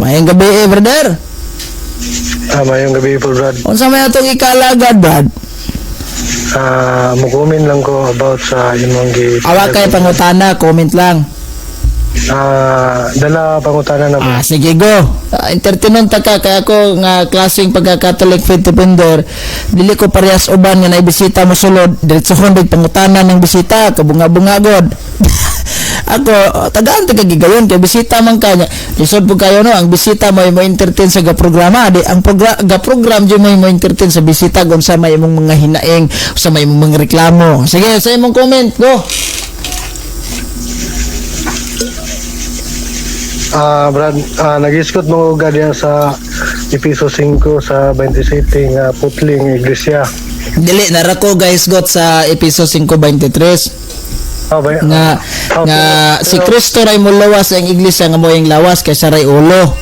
Mayang gabi brother. Mayong gabi po, Brad. Unsa may atong ikalagad, Brad? Mag-comment lang ko about sa imong Awa kay pangutana, comment lang. dala pangutana na po. Sige go. Entertainon ta ka kay ako nga klaseng pagka-Catholic faith defender. Dili ko parehas uban nga naibisita mo sulod. Diretsohon dig pangutana ng bisita, kabunga-bunga god. Ako tagaan ta kagigayon kay bisita man kanya. Lisod po kayo no, ang bisita mo entertain sa programa, di ang program di mo entertain sa bisita kung sa may imong mga hinaing, sa may imong mga reklamo. Sige, sa imong comment go. Brad, nag-iskot mo diya sa episo 5 sa 27 nga putling iglesia. Dili narako guys got sa episode 5:23. Nga si Kristo ray mo lawas ang iglesia nga mo yung lawas kay saray ulo.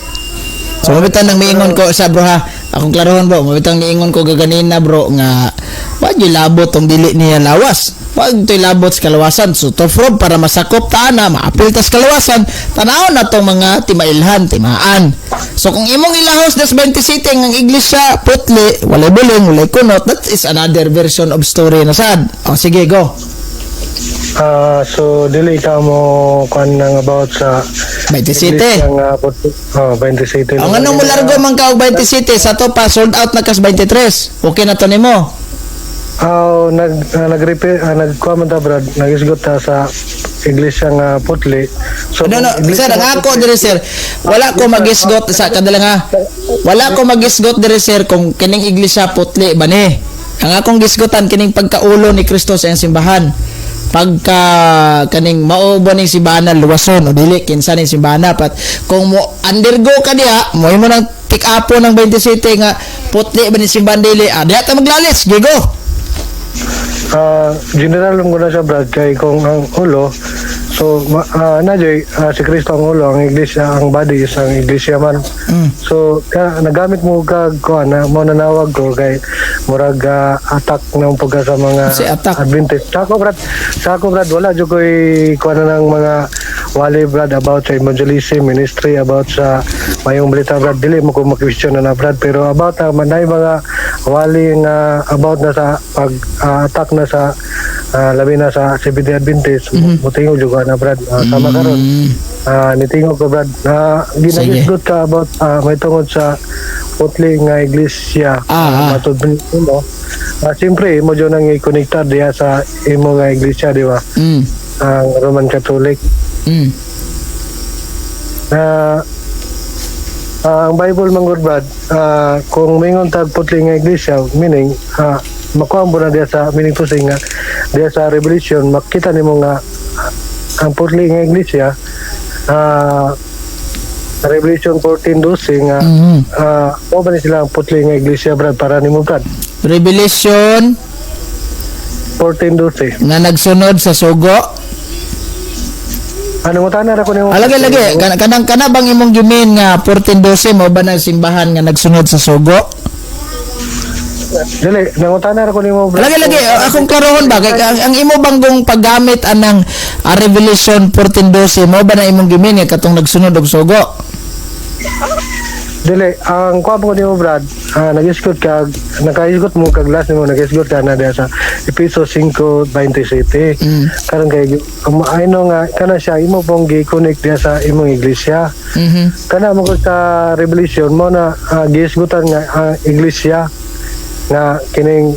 So mabitan nang miingon ko sa bro ha. Akong klarohon bro, mabitang niingon ko gaganina bro nga wag labot tong dili niya lawas. Wag toy labot sa kalawasan. So to from para masakop ta na maapil tas kalawasan, tanaw na tong mga timailhan, timaan. So kung imong ilahos das 27 ang iglesia putli, walay buling, walay kunot, that is another version of story na sad. O sige go. So dili ka mo kan nang about sa 27. Ang 27. Ang anong mo largo man ka og 27 sa to pa sold out na kas 23. Okay na to nimo. Nagkuha ta Brad, nagisgot ta sa iglesia nga putli. So no, sir, ang ako dire sir, wala ko magisgot sa kadalang ha. Wala ko magisgot dire sir kung kining iglesia putli ba ni. Ang akong gisgotan kining pagkaulo ni Kristo sa iyang simbahan. Pagka kaning mao ba ning simbahan luwason o dili kinsa ning simbahan pat kung mo undergo ka diha mo nang pick up ng 27 nga putli ba ni simbahan dili diha ta maglalis gigo. General lang ko na siya Brad kay kung ang ulo so si Kristo ang ulo, ang iglesia, ang body is ang iglesia man. So nagamit mo kag kuan na mo nanawag ko kay murag attack ng pagka sa mga Adventist. Sako Brad wala jud koy kuan ng mga wali Brad about sa evangelism ministry, about sa mayong balita Brad, dili mo ko ma-question na Brad, pero about manay mga wali nga about na sa pag attack na sa labi na sa CBD Adventist. Mutingo jud na Brad, sama karon nitingo ko Brad ginagisgot ka about may tungod sa putli nga iglesia matud mo siyempre mo dyan ang i-connectar diya sa imo nga iglesia di ba ang Roman Catholic. Ang Bible manggod Brad, kung mingon tag putli nga iglesia meaning makuha mo na diya sa meaning to say nga diya sa Revelation makita nimo nga ang putli nga iglesia Revelation 14:12 nga mo ba ni sila ang putli nga iglesia Brad para nimo Brad? Revelation 14:12 nga nagsunod sa sugo. Ano mo tanan ako nimo? Lagi kana bang imong gimin nga 14:12 mo ba nang simbahan nga nagsunod sa sugo? Dili, nangutanan ako nimo Brad. Lagi akong klarohon ba kay ang imo banggong paggamit anang Revelation 14:12 mo ba na imong gimin nga katong nagsunod og sugo? Dili, ang kuha ko nimo Brad, nag-isgot ka, nakaisgot mo kag last nimo nag-isgot ka na diya sa episode 5:27. Karon kay ayno nga kana siya imo pong gi-connect diya sa imong iglesia. Kana mo ko sa Revelation mo na gi-isgotan nga iglesia nga kining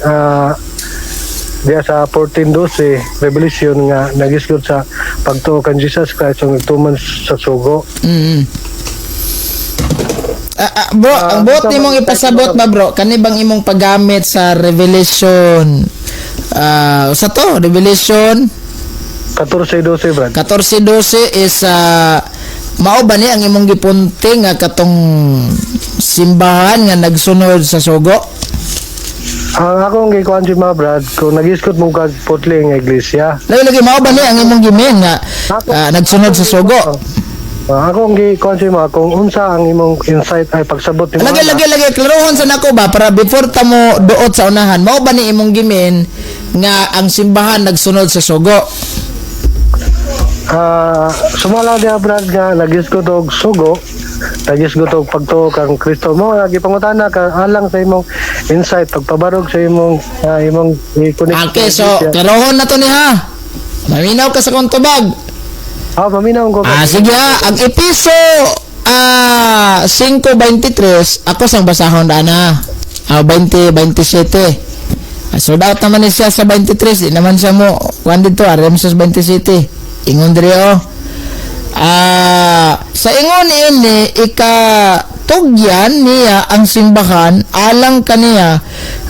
diya sa 14:12 Revelation nga nag-isgot sa pagtuo kan Jesus Christ ang nagtuman sa sugo. Bro, ang buot nimong ipasabot ba bro? Kani bang imong paggamit sa Revelation sa to? Revelation 14:12 Brad. 14:12 is mao ba ni ang imong gipunting nga katong simbahan nga nagsunod sa sugo? Ang akong gikuan si mga Brad, kung nag-iskot mo kag putli nga iglesia. Lagi mao ba ni ang imong gimin nga nagsunod sa sugo? Akong gikuan si mga kung unsa ang imong insight ay pagsabot ni mga. Lagi klarohon sa nako ba para before ta mo duot sa unahan. Mao ba ni imong gimin nga ang simbahan nagsunod sa sugo? Sumala dia Brad nga nag-iskot og sugo sagis ko to pagtuo kang Kristo mo lagi pangutana ka alang sa imong insight pagpabarog sa imong i-connect. Okay, so karohon na to ni ha. Maminaw ka sa kong tubag. Paminaw ko. Sige ha. Ang episo 5:23 ako sang basahon na 20:27. So dapat naman siya sa 23, di naman siya mo kuan dito Remsos 27. Ingon diri sa ingon ini ikatugyan niya ang simbahan alang kaniya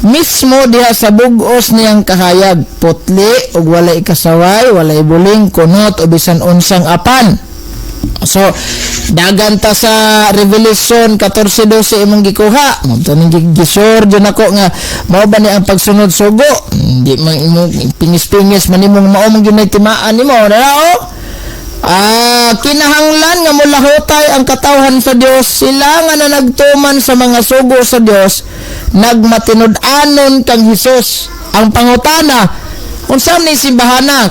mismo diha sa bug-os niyang kahayag, putli ug walay kasaway, walay buling, kunot o bisan unsang apan. So dagan ta sa Revelation 14:12 imong gikuha mo to ning gisor dyan ako nga mao ba ni ang pagsunod sugo, di man imo pingis-pingis man imong mao man gyud timaan nimo na kinahanglan nga mulahutay ang katawhan sa Dios, sila nga nagtuman sa mga sugo sa Dios nagmatinud-anon kang Hesus. Ang pangutana unsa ni simbahana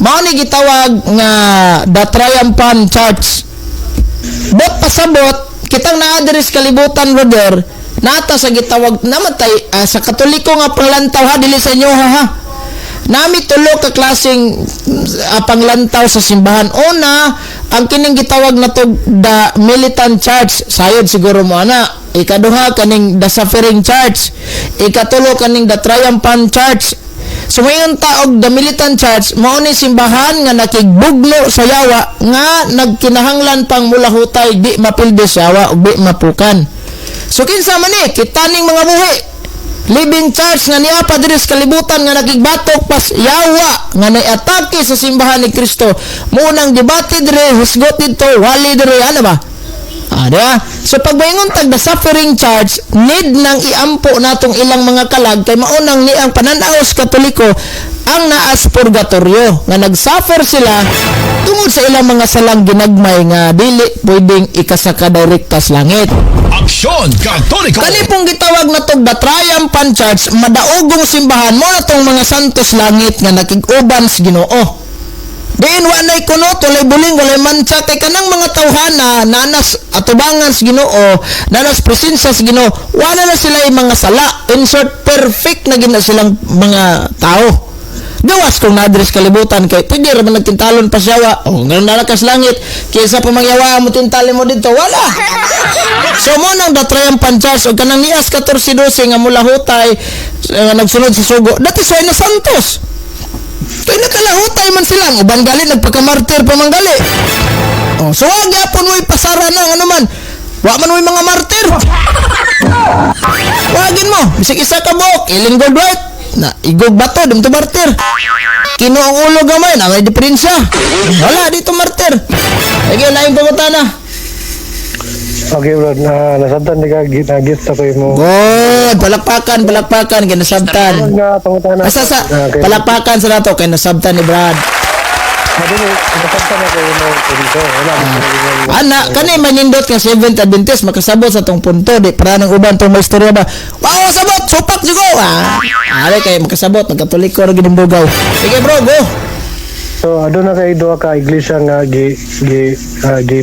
mao ni gitawag nga the Triumphant Church. Bot pasabot kitang naa diri sa kalibutan brother nata sa gitawag namatay sa Katoliko nga panglantaw ha dili sa inyo ha. Nami tulo ka klaseng panglantaw sa simbahan. Una, ang kining gitawag na to the Militant Church, sayod siguro mo ana. Ikaduha kaning the Suffering Church. Ikatulo kaning the Triumphant Church. So ngayon taog the Militant Church, mao ni simbahan nga nakigbuglo sa yawa nga nagkinahanglan pang mulahutay di mapilde sa yawa ug di mapukan. So kinsa man ni kitaning mga buhi living church nga niya pa diri sa kalibutan nga nakigbatok pas yawa nga naiatake sa simbahan ni Kristo. Munang debate dire, husgot dito, wali dire, ano ba? Diba? So pagbaingon tag the Suffering Church, need nang iampo natong ilang mga kalag kay maunang ni ang pananaos Katoliko ang naas purgatorio nga nagsuffer sila tungod sa ilang mga salang ginagmay nga dili pwedeng ikasaka direkta sa langit. Aksyon Katoliko. Kani pong gitawag na to the Triumphant Church, madaogong simbahan mo na tong mga santos langit nga nakig-uban sa Ginoo. Diin wa nay kunot, walay buling, walay mancha kay kanang mga tawhana nanas atubangan sa Ginoo, nanas presensya sa Ginoo, wala na sila yung mga sala. In short, perfect na gina silang mga tao. Gawas kung nadres kalibutan kay pwede ra man nagtintalon pa siya nga nalakas langit kaysa pa mangyawa mo tintalon mo dito wala. So mo nang the Triumphant Church o kanang nias 14:12 nga mulahutay nga nagsunod sa sugo, that is why na santos. Kaya nakalahutay man sila. Uban gali, nagpagkamartir pa man gali. So wag yapon mo ipasara na ano man. Wa man mo mga martir. Wagin mo. Bisig isa ka buok. Iling gold white. Na igog bato. Dito martir. Kino ang ulo gamay. Na may diferensya. Wala dito martir. Lagi laing pagutana. Okay bro, nasabtan di ka git ako mo. Good, palakpakan, kinasabtan. Asa sa palakpakan sa nato kay nasabtan ni Brad. Nasabtan ako mo dito. Ana, kani manindot nga Seventh Adventist makasabot sa tong punto di para nang uban tong may istorya ba. Wow, sabot, supak sigo. Ari kay makasabot nagkatoliko ra gid bugaw. Sige bro, go. So aduna kay duha ka iglesia nga gi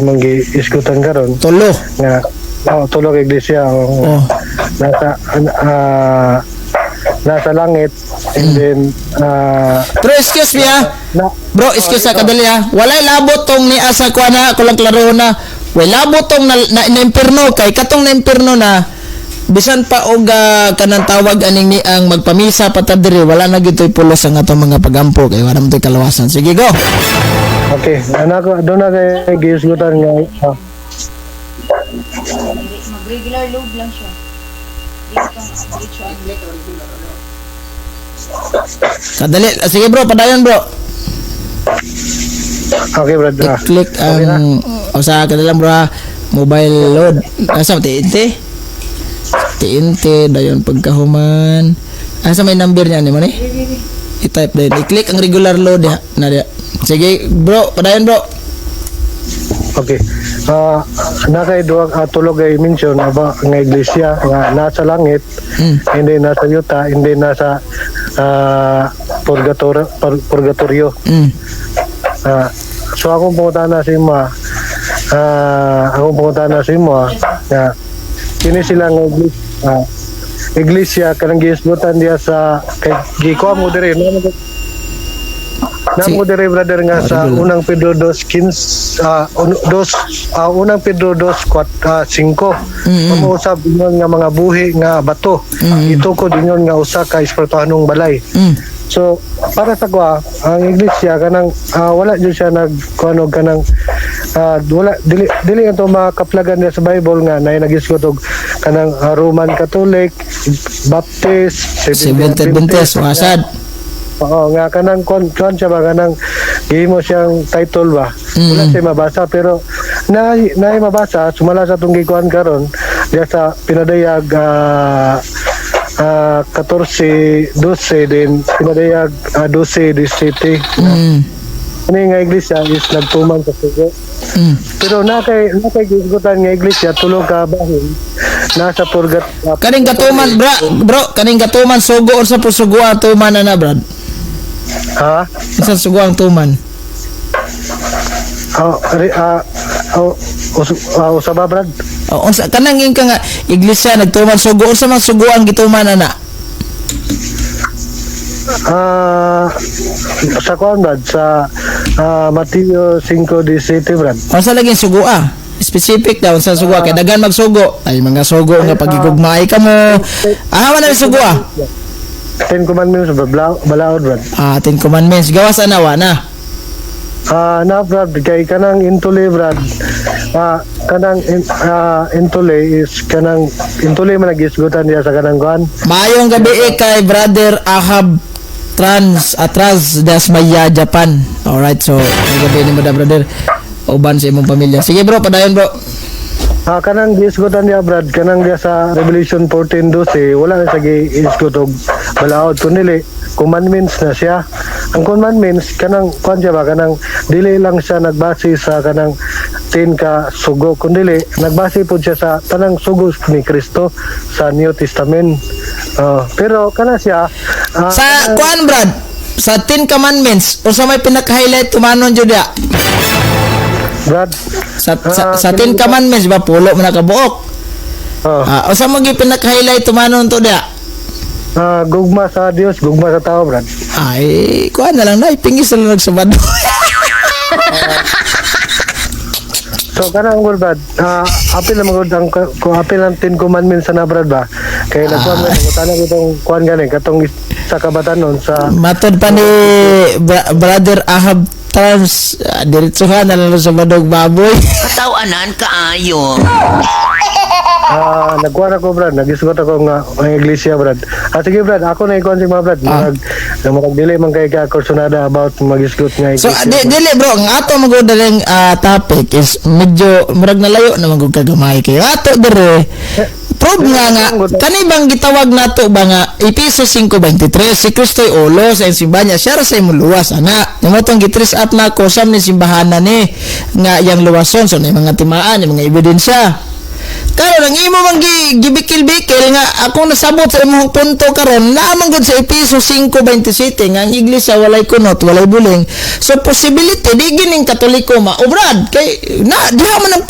manggi iskutan karon. Tulo. Nga tulo ka iglesia nasa langit and then Pero excuse me bro, excuse sa kadali walay labot tong ni asa ko na kulang klaro na. Way labot tong na impierno kay katong na impierno na bisan pa og kanang tawag aning ni ang magpamisa patad diri wala na gitoy pulos ang atong mga pagampo kay wala man toy kalawasan. Sige go. Okay, anako do na kay giisgutan nga mag-regular load lang siya. Kadali. Sige bro, padayon bro. Okay bro. Click ang sa kadalang bro mobile load. Asa TNT dayon pagkahuman. Asa may number niya ni mo ni? I-type din. I-click ang regular load ya. Na dia. Sige bro, padayon bro. Okay. Nakay duwa tulog ay mention aba nga iglesia nga nasa langit, hindi nasa yuta, hindi nasa purgatorio. So akong pumunta na si Ma akong punta na sa imo nga kini sila nga iglesia kanang giisgutan diya sa kay gikuha mo dire Namo dire brother nga sa unang Pedro 2:15 unang Pedro 2:5 mamuusab ingon nga mga buhi nga bato itukod ingon nga usa ka espirituhanong balay. So para sa kuha ang iglesia kanang wala jud siya nagkuno kanang wala dili ato makaplagan niya sa Bible nga nay nagisgot og kanang Roman Catholic, Baptist, Seventh Adventist, wasad. Oo, nga kanang kon siya ba kanang gihimo siyang title ba. Wala siya mabasa pero na mabasa sumala sa tong gikuan karon diya sa pinadayag 14:12 din pinadayag 12:17. Ano nga iglesia is nagtuman sa sugo. Pero nakay gigutan nga iglesia tulo ka bahin nasa purgat Kaning gatuman bro, kaning gatuman sugo or sa pusuguan tuman na brad. ha. Sa suguang tuman. Usaba brad. Unsa kanang ka nga iglesia nagtuman sugo unsa man suguang gituman na? Sa kuan brad sa Mateo 5:17 brad. Unsa lagi sugua? Specific daw sa sugua kay daghan magsugo. Ay mga sugo nga pagigugmay ka mo. Man na sugua. 10 commandments balaod brad. 10 commandments gawas anawa na. Na brad kay kanang intuli brad. Kanang intuli is kanang intuli man nagisgutan diya sa kanang kuan. Maayong gabi kay brother Ahab Atras Dasmaya Japan. Alright, so may gabi ni mo da brother. Uban sa imong pamilya. Sige bro, padayon bro. Kanang giisgutan niya brad kanang diya sa Revelation 14:12 wala na sa giisgut og balaod kundi commandments na siya. Ang commandments kanang kuan siya ba kanang dili lang siya nagbase sa kanang 10 ka sugo kundi nagbase pud siya sa tanang sugo ni Kristo sa New Testament. Pero kana siya Sa kuan brad, sa 10 commandments o sa may pinaka-highlight tumanon jud ya. brad Sa 10 commandments ba pulo man nakabuok. O sa mo gi pinaka-highlight tumanon to dia. Gugma sa Dios, gugma sa tao brad. Ay, kuha na lang na, ipingis na lang nagsabado. So kanang brad, apil na magud ang apil ang 10 commandments sa brad ba. Kay nagkuan mo tanang itong kuan gani katong sa kabatanon sa Matod pa ni brother Ahab Trans, diretsuhan na lang sa badog baboy. Katawanan kaayo. nagkuhan ako brad, nagisgot ako nga ang iglesia brad. Sige brad, ako na ikuhan si mga brad. Magdili man kay ka-kursonada about magisgot nga So, iglesia. dili bro, ang ato magudaleng topic is medyo murag nalayo na magud kagamay kayo. Ato dire, probe nga kani bang gitawag nato ba nga Efesos 5:23 si Kristo'y ulo sa simbahan niya, siya ra sa imong luwas ana. Namo tong gitris up na ko sam ni simbahanan ni nga yang luwason so ni mga timaan, ni mga ebidensya. Karon ang imo mang gibikil-bikil nga ako nasabot sa imong punto karon naman gud sa Efesos 5:27 nga ang iglesia walay kunot, walay buling. So possibility di gining Katoliko maubrad kay na diha man ang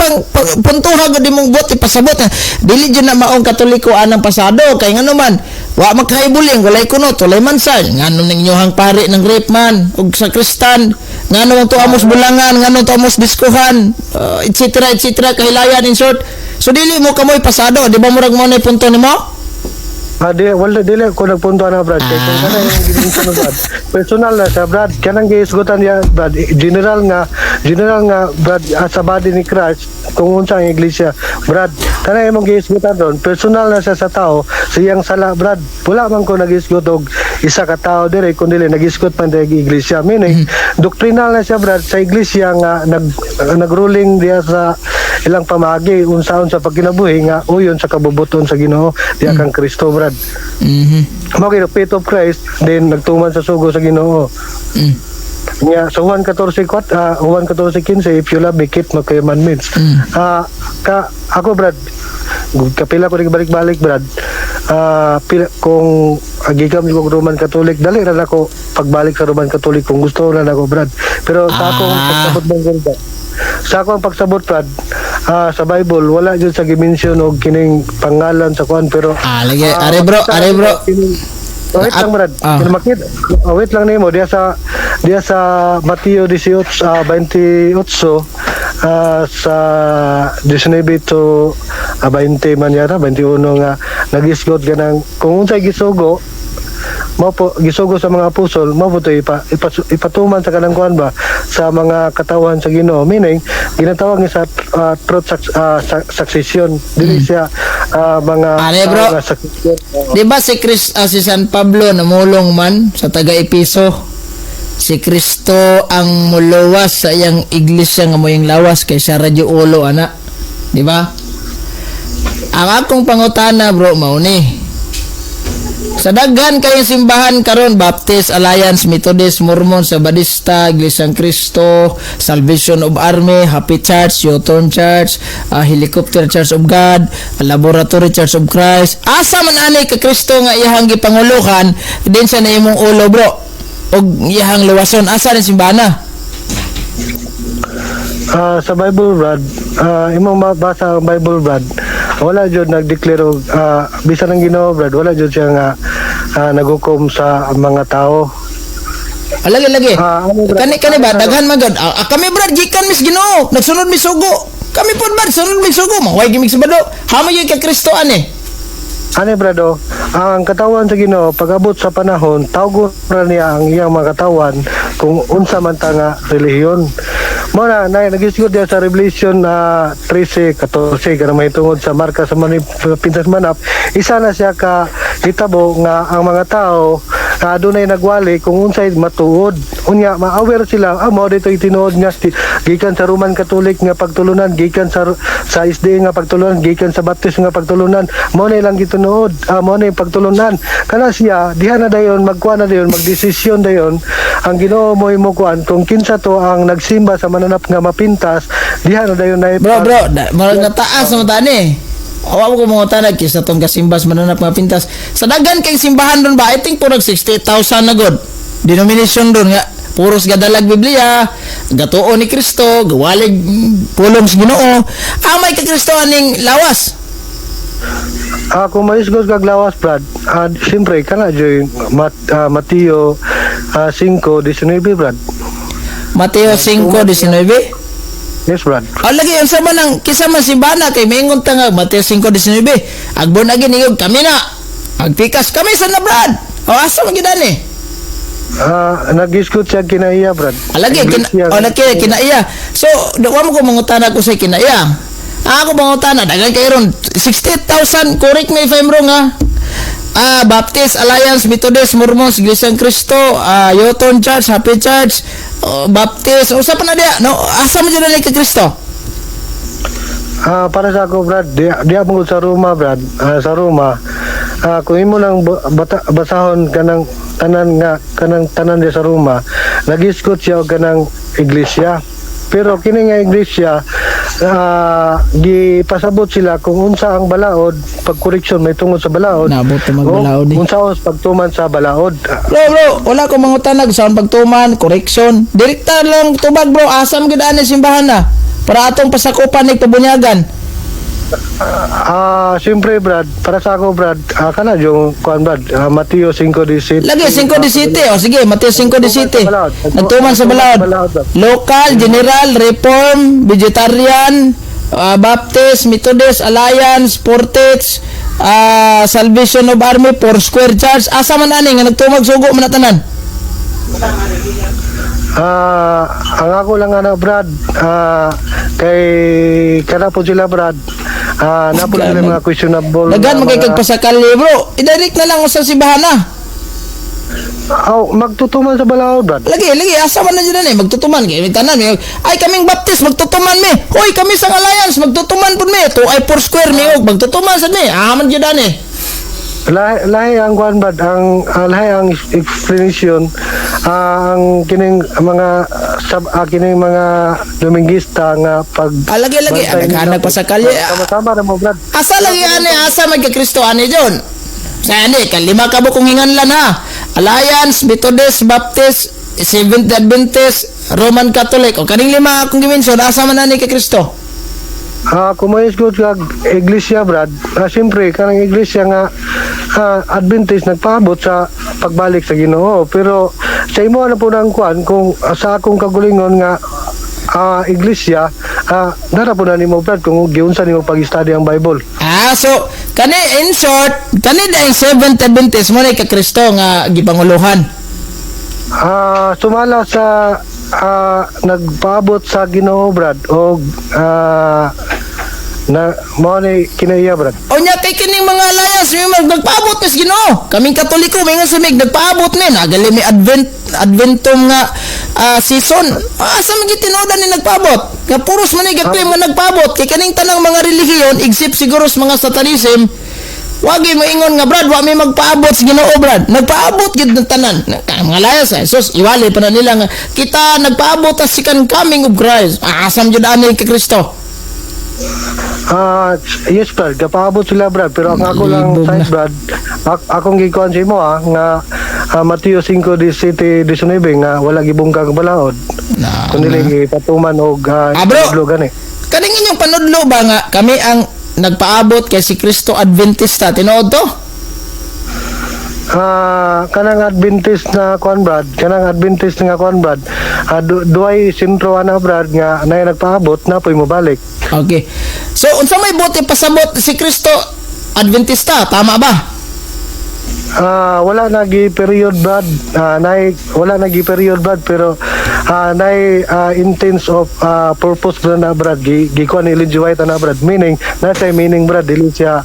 puntuha gud imong bot ipasabot dili jud na maong Katoliko anang pasado kay ngano man wa makahibuling walay kunot, walay mansay ngano ning inyohang pari ng rape man ug sa Kristan ngano man to amos bulangan ngano to amos diskuhan etc kahilayan in short. So dili mo kamoy pasado, di ba murag mo na punto nimo? Dili ko nagpunto na brad. Kaya kung kana yung gininto na brad. Personal na sa brad, kanang giisgutan niya brad. General nga brad sa body ni Christ kung unsa ang iglesia. Brad, kana imong giisgutan ron. Personal na siya sa tao, siyang sala brad. Wala man ko nagisgot og isa ka tao dire kundi nagisgot man sa iglesia. Meaning doktrinal na siya brad sa iglesia nga nagruling diya sa ilang pamagi unsaon sa pagkinabuhi nga uyon sa kabubuton sa Ginoo diya kang Kristo brad. Mo kay faith of Christ then nagtuman sa sugo sa Ginoo. Nya sa Juan 14:15 if you love me keep my commandments. Ako brad kapila ko balik-balik brad. Kung agigam ko Roman Catholic dali ra ako pagbalik sa Roman Catholic kung gusto na ako brad. Pero sa akong pagkabot ng ganda sa akong pagsabot Brad, sa Bible wala jud sa gimension og kining pangalan sa kuan pero Lagi, are bro. wait lang Brad. Wait lang nimo diya sa Mateo 18 28 sa 19 to 20 man yata 21 nga nagisgot ganang kung unsay gisugo mo po gisugo sa mga apostol mo po to ipatuman sa kanang kuan ba sa mga katawan sa Ginoo, meaning ginatawag niya sa truth succession dili siya mga Bro. succession. Di ba si si San Pablo namulong man sa taga-Episo? Si Kristo ang muluwas sa iyang iglesia nga moyong lawas kay siya radyo ulo ana. Di ba? Ang akong pangutana bro mao ni. Sa daghan kayong simbahan karon Baptist, Alliance, Methodist, Mormon, Sabadista, Iglesiang Cristo, Salvation of Army, Happy Church, Yoton Church, Helicopter Church of God, Laboratory Church of Christ. Asa man ani ka Kristo nga iyahang gipangulukan din sa naimong ulo bro og iyahang luwason asa ni simbahan? Sa Bible Brad, imong mabasa ang Bible Brad, wala jud nagdeclare og bisan ang Ginoo Brad, wala jud siya nga naghukom sa mga tao. Lagi. Brad? Kani ba daghan magad. Kami brad gikan mis Ginoo, nagsunod mi sugo. Kami pod brad sunod mi sugo, maway gimig sa bado. Hamo gyud ka Kristo ani. Ani brado, ang katawan sa Ginoo pag-abot sa panahon, tawgon ra niya ang iyang mga katawan kung unsa man ta nga relihiyon. Mo na nagisgot diya sa Revelation 13:14 kana mahitungod sa marka sa pintas manap, isa na siya ka hitabo nga ang mga tao adunay nagwali kung unsay matuod. Unya ma-aware sila mao dito tinuod nga gikan sa Roman Catholic nga pagtulunan, gikan sa SDA nga pagtulunan, gikan sa Baptist nga pagtulunan, mao na lang gitunood, mao na yung pagtulunan. Kana siya diha na dayon magkuan na dayon magdesisyon dayon ang Ginoo mo imo kuan kung kinsa to ang nagsimba sa mananap nga mapintas, diha na dayon na Bro, marag nataas mo tani. Awa ko mga tanag kisa tong kasimbas mananap mga pintas. Sa daghan kay simbahan doon ba? I think purag 60,000 na god. Denomination doon nga puros gadalag Biblia, gatuo ni Kristo, gawalig pulong sa Ginoo. Ang may ka-Kristo aning lawas. Kung maisgos kag lawas Brad, siyempre kana joy Mateo 5:19 Brad. Mateo 5:19. Yes Brad. Lagi ang sama ng kisama si Bana kay maingon ta nga Mateo 5:19. Agbon agi niyog kami na. Agpikas kami sa na Brad. Asa man gid ani? Nag-isgot siya kinaiya Brad. Lagi kinaiya. So, wa mo ko mangutana ko sa kinaiya. Ako mangutana dagan kay ron 60,000, correct me if I'm wrong ha. Baptist, Alliance, Methodist, Mormon, Iglesiang Cristo, Yoton Church, Happy Church, Baptist, usa pa na dia, no? Asa man dyan kay Kristo? Para sa ako Brad, di ako sa Roma Brad, sa Roma. Kung imo lang basahon kanang tanan di sa Roma, nag-isgot siya og kanang iglesia. Pero kini nga iglesia gipasabot sila kung unsa ang balaod pagkoreksyon may tungod sa balaod. Nabot ta magbalaod. Unsa os pagtuman sa balaod. Bro, wala ko mangutanag sa pagtuman, correction. Direkta lang tubag bro, asam gid ani simbahan na para atong pasakupan ning pabunyagan. Siyempre Brad, para sa ako Brad, kana yung kuan Brad, Mateo 5:17. Lagi 5:17. O sige, Mateo 5:17. Nagtuman sa balaod. Local, general, reform, vegetarian, Baptist, Methodist, Alliance, Portage, Salvation of Army, Foursquare Church. Asa man ani nga nagtumag sugo man tanan? Ang ako lang Brad, kay kana po sila Brad, napo sila mga questionable. Dagan magkay pasakali bro. I-direct na lang sa simbahan na. Magtutuman sa balaod Brad. Lagi, asa man na dyan magtutuman. Kaya tanan, ay kaming Baptist, magtutuman mi. Hoy, kami sa Alliance, magtutuman po mi. To ay Foursquare mi, magtutuman sa mi. Man dyan Lahi ang kuan Brad, ang lahi ang explanation, ang kining mga kining mga Domingista nga pag lagi naghanag pa sa kalye. Tama na mo Brad. Asa lagi ani asa magka-Kristo ani jon. Sa ani kalima ka bukong hinganlan ha. Alliance, Methodist, Baptist, Seventh Adventist, Roman Catholic, o kaning lima akong gimension, asa man ani kay Kristo? Kumayos ko kag iglesia brad, siyempre kanang iglesia nga Adventist nagpaabot sa pagbalik sa Ginoo, pero sa imo na po nang kuan kung sa akong kagulingon nga iglesia nara po na nimo brad kung giunsa nimo pag-study ang Bible. So kani in short, kani daing Seventh Adventist mo ni kay Kristo nga gipanguluhan. Sumala sa nagpaabot sa Ginoo brad o na mo ni kinaiya brad. O nya kay kining mga layas may nagpaabot mis Ginoo. Kaming Katoliko may nga sa mig nagpaabot men agali mi adventum nga season. Asa man gyud tinudan ni nagpaabot? Nga puros man ni claim nga nagpaabot kay kaning tanang mga relihiyon except siguro sa mga Satanism. Wagi mo ingon nga brad, wa may magpaabot sa Ginoo brad. Nagpaabot gid ng tanan. Mga layas sus iwali pa na nila nga kita nagpaabot as second coming of Christ. Asam jud ani kay Kristo. Yes brad, kapaabot sila brad, pero ang ako lang side brad, akong gikuan sa imo nga Mateo 5:17-19 nga wala gibungkag balaod. Kundi lang ipatuman og bro, gani. Kaning inyong panudlo ba nga kami ang nagpaabot kay si Kristo Adventista tinuod to? Kanang Adventist na kuan brad, duay sentro ana brad nga nay nagpaabot na poy mobalik. Okay. So unsa may bote pasabot si Kristo Adventista, tama ba? Wala nagi period brad, wala nagi period brad, pero nay intense of purpose brad na brad gikuan ni Ellen White na brad, meaning nasa meaning brad dili siya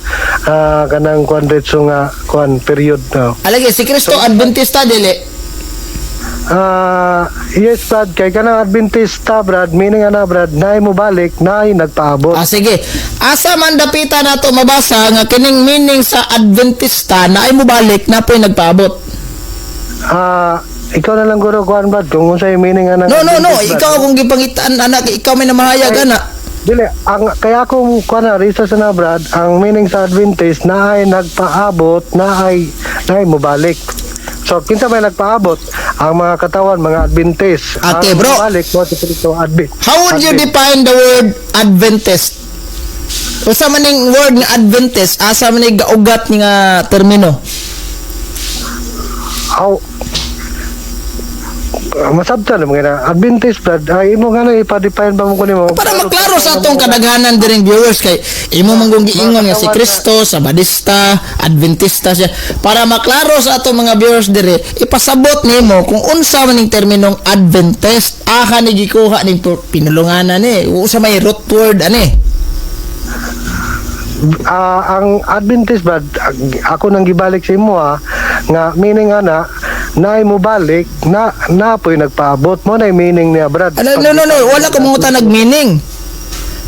kanang kuan retso nga kuan period no. Alagi si Kristo Adventista dili. Yes brad, kay kanang Adventista brad, meaning ana brad nay mo balik nay nagpaabot. Sige. Asa man dapita nato mabasa nga kining meaning sa Adventista na ay mobalik na po'y nagpaabot. Ikaw na lang guro kuan brad kung unsay meaning ana. No, ikaw kung gipangitaan anak, ikaw may namahayag ana. Dili, kaya kung kuan na research na brad, ang meaning sa Adventist na ay nagpaabot, na ay mobalik. So, kinsa may nagpaabot? Ang mga katawan, mga Adventist. Okay, bro. Mobalik, how would you define the word Adventist? Usa man ning word nga Adventist, asa man ning gaugat nga termino? Masabtan mo nga Adventist brad, imo nga na ipa-define ba mo ko nimo para maklaro sa atong kadaghanan diring viewers kay imo manggong giingon nga si Kristo Sabadista, Adventista siya, para maklaro sa atong mga viewers dire ipasabot nimo kung unsa man ning terminong Adventist aka ni gikuha ning pinulunganan ni usa may root word ani. Ang Adventist brad, ako nang gibalik sa imo nga meaning ana nay mo balik na po'y nagpaabot mo na meaning niya brad. No, wala ko mga nag-meaning.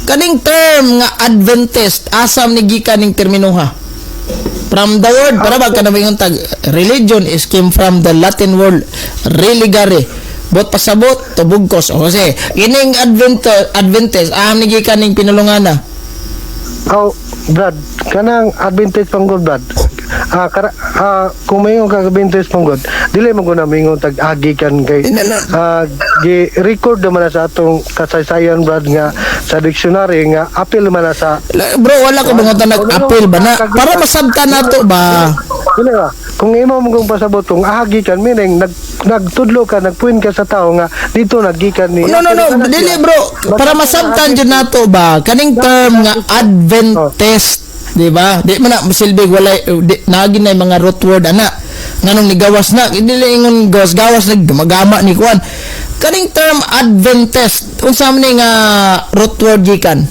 Kaning term nga Adventist asam ni gikan ning terminoha. From the word, para ba ka na may tag religion is came from the Latin word religare. Bot pasabot to bugkos. O kasi kining Adventist asam ni gikan ning pinulungana. Brad, kanang Adventist panggod brad. Kung mayong kag-Adventist panggod, dili mo ko na mayong tag-agikan kay gi-record naman na sa atong kasaysayan brad nga sa dictionary nga apil man na sa bro, wala ko mga nag-apil ba na para masabtan nato ba? Dili ba? Kung imo mo kung pasabot kung agikan meaning nagtudlo ka, nagpuin ka sa tao nga dito nagikan ni. No, dili bro, para masabtan jud nato ba kaning term nga Adventist, di ba? Di man na silbig walay nagin na mga root word ana. Nganong nigawas na, dili ingon gawas na gumagama ni kuan. Kaning term Adventist, unsa man ni nga root word gikan?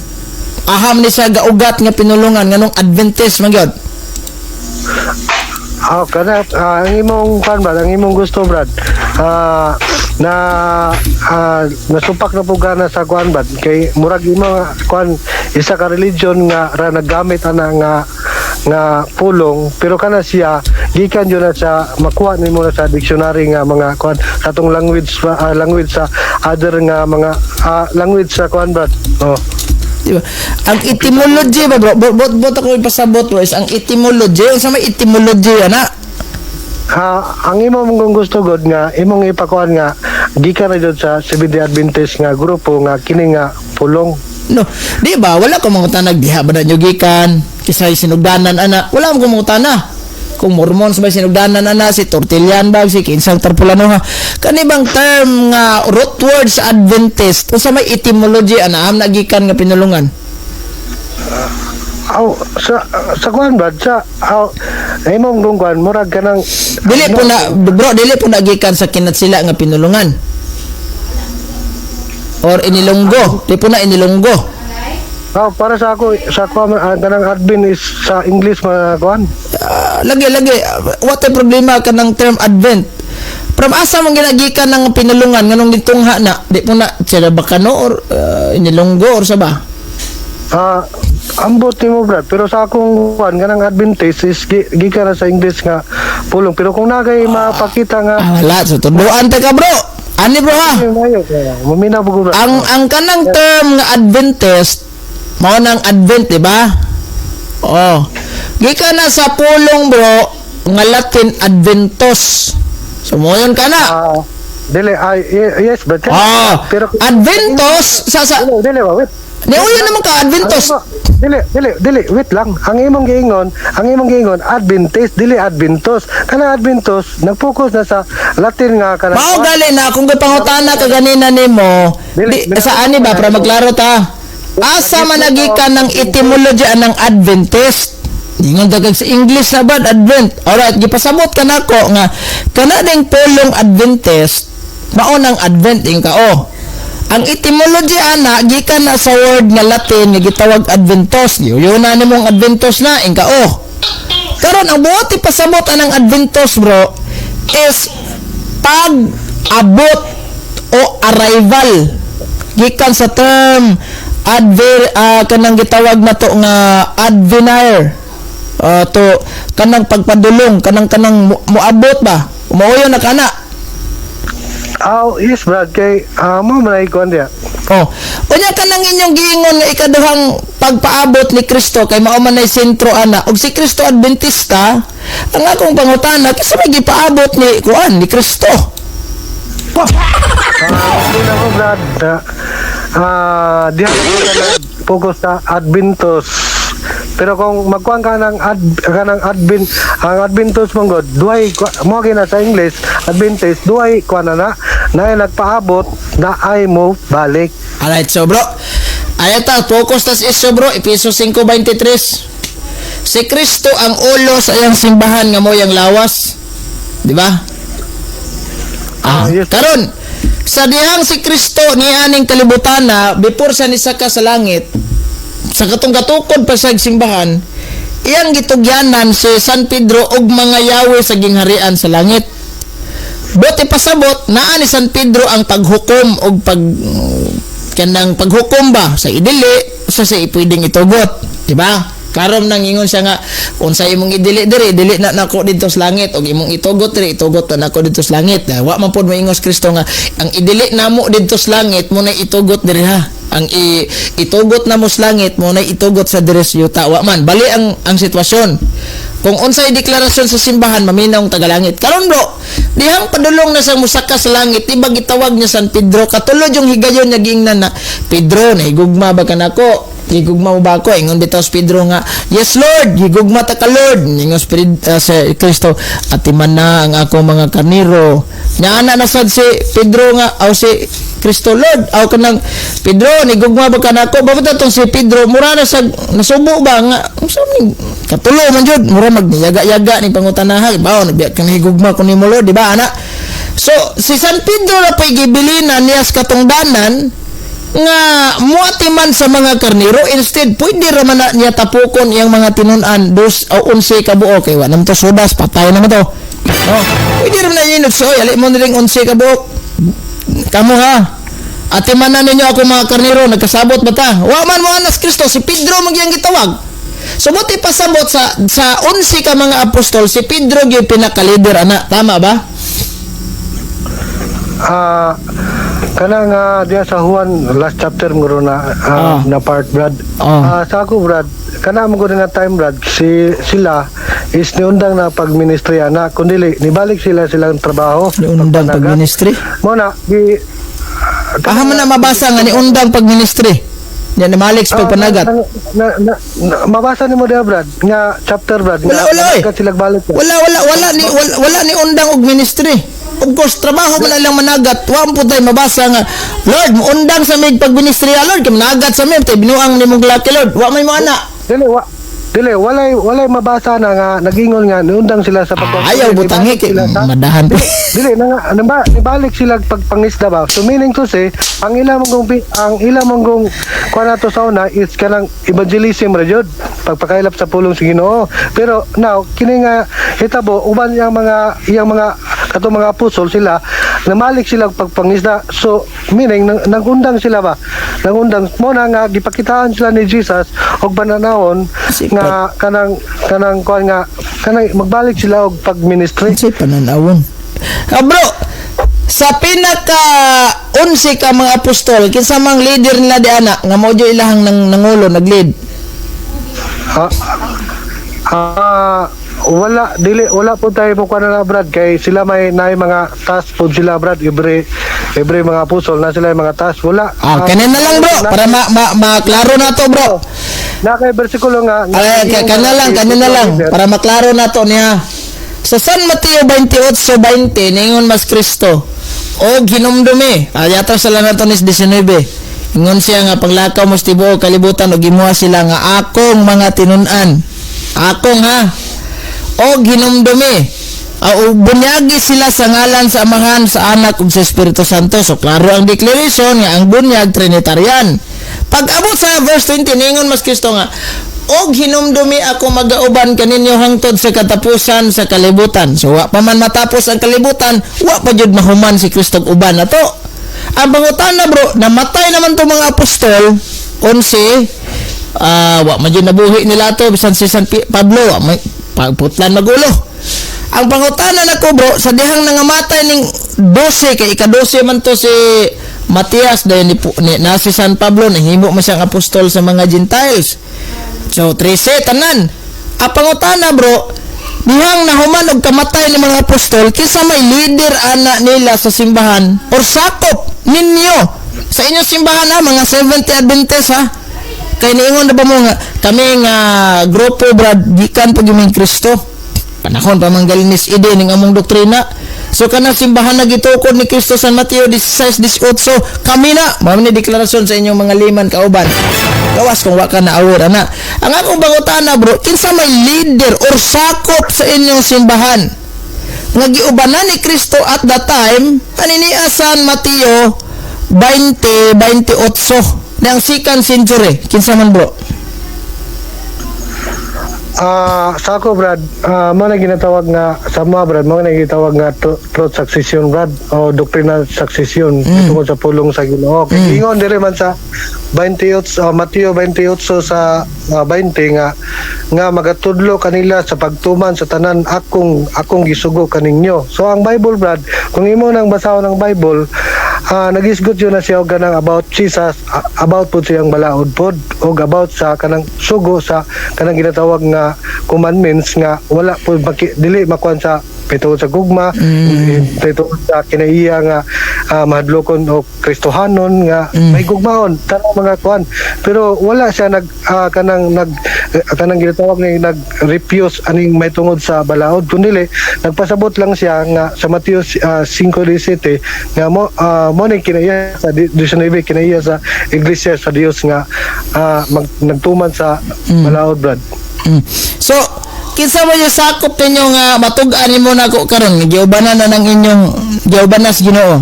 Aham ni sa gaugat nga pinulungan nganong Adventist man gyud. Kana ang imong kuan ba, ang imong gusto brad. Nasupak na po gana sa kuan ba kay murag imo kuan isa ka religion nga ra nagamit ana nga pulong, pero kana siya gikan jud na sa makuha nimo na sa dictionary nga mga kuan sa atong language sa other nga mga language sa kuan brad. Diba? Ang etymology ba bro? Bot ako ipasabot bro is ang etymology. Unsa may etymology ana? ang imo mong gusto god nga imong ipakuan nga gikan ra jud sa Seventh-day Adventist nga grupo nga kini nga pulong. No, di ba? Wala ko mangutanag diha ba na nyo gikan? Kisay sinugdanan ana. Wala mo mangutana. Kung Mormons ba sinugdanan ana, si Tortillan ba, si kinsang tarpulano ha. Kanibang term nga root word sa Adventist, o sa may etymology ana, am nagikan nga pinulungan. Sa kuan ba sa imong gungkuan murag kanang Dili po na, bro, dili po nagikan sa kinatsila nga pinulungan. Or inilonggo. Di po na inilonggo. para sa ako sa kuan kanang advent is sa English mga kuan. Lagi. What problema ka ng term Advent? From asa man ginagikan ng pinulungan nganong ditungha na? Di po na sila bakano or inilonggo or sa ba? Ambot mo brad, pero sa akong kuan kanang Adventist is gikan na sa English nga pulong, pero kung nagay mapakita nga Wala, so tuduan ta ka bro. Ani bro ha? mamina po brad. Ang kanang term nga Adventist mao nang Advent, di ba? Oh. Gikan na sa pulong bro nga Latin Adventus. So mo yun ka na. Dili yes but pero Adventus sa dili wait. Niuyo naman ka Adventus. Dili, wait lang. Ang imong giingon, Adventist, dili Adventus. Kana Adventus, nag-focus na sa Latin nga kana. Mao gali na kung gipangutana ka ganina nimo, sa ani ba para maklaro ta? Asa man nagikan ng etymology ng Adventist? Ingon dagag sa English na bad Advent. Alright, gipasabot ka nako nga kana ding pulong Adventist, mao nang Advent ing kao. Ang etymology ana gikan na sa word nga Latin nga gitawag Adventus. Yun na nimong Adventus na ingkao. Karon ang buot ipasabot anang Adventus bro is pag-abot o arrival. Gikan sa term kanang gitawag na to nga advenire. To kanang pagpadulong, kanang moabot ba? Umuoyo na kana. Yes brad kay mo man kuan dia. Unya ka nang inyong giingon nga ikaduhang pagpaabot ni Kristo kay mao man ay sentro ana og si Kristo Adventista ang akong pangutana kasi may gipaabot ni Kristo. Una ko brad diha focus sa Adventus. Pero kung magkuhan ka ng Advent, ang Adventus mong god, duay, mo na sa English, Adventist, duay, kuha na nagpaabot, na ay mo balik. Alright, so bro, ayata, focus tas isyo bro, Efesos 5:23. Si Kristo ang ulo sa iyang simbahan nga mo yung lawas. Di ba? Yes. Karon, sa dihang si Kristo ni aning kalibutan na, before sa nisaka sa langit, sa katong katukod pa sa simbahan, iyang gitugyanan si San Pedro og mga yawe sa gingharian sa langit. Buti pasabot naa ni San Pedro ang paghukom og kanang paghukom ba sa idili sa pwedeng itugot, di ba? Karon nang ingon siya nga unsa imong idili dili na nako didto sa langit og imong itugot itugot na nako didto sa langit. Wa man pod moingos Kristo nga ang idili namo didto sa langit mo na itugot diri ha. Ang itugot na mo sa langit mo na itugot sa diri sa yuta. Wa man bali ang sitwasyon. Kung unsay deklarasyon sa simbahan maminaw ang tagalangit. Karon bro, dihang padulong na sa musaka sa langit, iba gitawag niya San Pedro. Katulod yung higayon niya giingnan na Pedro, nahigugma ba ka nako? Higugma mo ba ako? Ingon bitaw si Pedro nga, yes Lord, higugma ta ka Lord. Ingon si Kristo, atiman na ang ako mga karniro. Naana na sad si Pedro nga, aw si Kristo Lord, aw kanang Pedro, higugma ba ka nako? Bakit itong si Pedro, mura na sa nasubo ba nga? Katulo man jud, mura magyaga-yaga ni pangutanahan. Bawo, nagbiyak ka na higugma ko ni mo Lord, di ba ana? So, si San Pedro na pa'y gibilinan niya sa katungdanan nga muatiman sa mga karniro, instead pwede raman na niya tapukon iyang mga tinunan 2 o 11 ka buok kay wa nam to sodas patay naman to. Pwede raman na yun so ali mo ning 11 ka buok kamo ha atiman na ninyo ako mga karniro, nagkasabot ba ta? Wa man mo anas Kristo, si Pedro magyang gitawag. So buti pasabot sa 11 ka mga apostol, si Pedro gyud pinaka-leader ana, tama ba? Kanang diya sa Juan last chapter nguro na part brad. Sa ako brad, kana mo nga time brad sila is niundang na pagministriya na kundi nibalik silang trabaho. Undang pag-ministry. Mo na gi Man na mabasa nga ni undang pag-ministry. Yan ni Malik sa pagpanagat. Mabasa ni mo dia Brad nga chapter Brad. Wala, nga sila balik. Wala ni undang og ministry. Of course, trabaho man lang managat. Wa po tayo mabasa nga, Lord, undang sa mig pag-ministry, Lord, kay managat sa mig, tay binuang nimong laki, Lord. Wa may mo ana. Walay mabasa na nga nagingon nga niundang sila sa Ayaw butangi kay madahan pa. Dili na nibalik sila pagpangisda ba. So meaning to say, ang ilang mong kuan nato sa una is kanang evangelism ra jud, pagpakailap sa pulong sa Ginoo. Pero now kini nga hitabo uban iyang mga katong mga apostol sila namalik sila pagpangisda. So meaning nangundang sila ba. Nangundang mo na nga gipakitaan sila ni Jesus og bananahon nga kanang kuan nga kanang magbalik sila og pag-ministry. Say pananawon. Bro, sa pinaka 11 ka mga apostol, kinsa mang leader nila di ana nga mao jo ilahang nangulo nag-lead. Wala po tayo mo na Brad kay sila may mga task po sila Brad every mga apostol na sila yung mga task wala. Kanin na lang bro para maklaro na to bro. Na kay bersikulo nga kanin na lang para maklaro na to niya. Sa San Mateo 28:20 ningon mas Kristo o hinumdumi. Yata sa lang nato ni 19. Ingon siya nga paglakaw mo tibuok kalibutan og gimuha sila nga akong mga tinun-an. Akong ha. O ginumdumi bunyagi sila sa ngalan sa Amahan, sa Anak ug sa Espiritu Santo. So klaro ang declaration nga ang bunyag trinitarian. Pag abot sa verse 20 ningon mas Kristo nga og hinumdumi ako magauban kaninyo hangtod sa katapusan sa kalibutan. So wa pa man matapos ang kalibutan, wa pa jud mahuman si Kristo uban nato. Ang pangutana bro, namatay naman to mga apostol 11 wa man jud nabuhi nila to bisan si San Pablo may pagputlan magulo. Ang pangutana nako bro, sa dihang nangamatay ning 12 kay ika-12 man to si Matias dayon na si San Pablo nahimo man siyang apostol sa mga Gentiles. So 13 tanan. Ang pangutana bro, dihang nahuman og kamatay ni mga apostol, kinsa may leader ana nila sa simbahan or sakop ninyo sa inyong simbahan mga Seventh Adventist ha? Kay niingon na ba mo nga kami nga grupo Brad gikan pag yung Kristo panahon pa manggalinis ide ning among doktrina. So kana simbahan na gitukod ni Kristo San Mateo 16:18 kami na mao ni deklarasyon sa inyong mga liman kauban. Gawas kung wa ka na awor ana. Ang akong bangutana bro, kinsa may leader or sakop sa inyong simbahan nga giubanan ni Kristo at that time aniniya San Mateo 20:28 ng second century. Kinsa man bro? Sa ako Brad, mo na ginatawag nga sa mga Brad, mo na ginatawag nga truth succession Brad o doctrinal succession tungkol sa pulong sa Ginoo. Ingon dire man sa 28 Mateo 28 sa 20 nga magatudlo kanila sa pagtuman sa tanan akong gisugo kaninyo. So ang Bible Brad, kung imo nang basahon ang Bible, nagisgot yun na siya og kanang about Jesus, about po siyang balaod pod og about sa kanang sugo sa kanang ginatawag nga commandments nga wala po dili makuan sa pituod sa gugma, pituod sa kinaiya nga mahadlokon o Kristohanon nga may gugmaon tanang mga kuan. Pero wala siya kanang ginatawag nga nag-refuse aning may tungod sa balaod, kundi nagpasabot lang siya nga sa Mateo 5:17 nga mo ni kinaiya sa 19 kinaiya sa iglesia sa Dios nga nagtuman sa balaod Brad. So kinsa man yung sakop ninyo nga matug-an nimo nako karon nga giubanan na ng inyong giubanas Ginoo?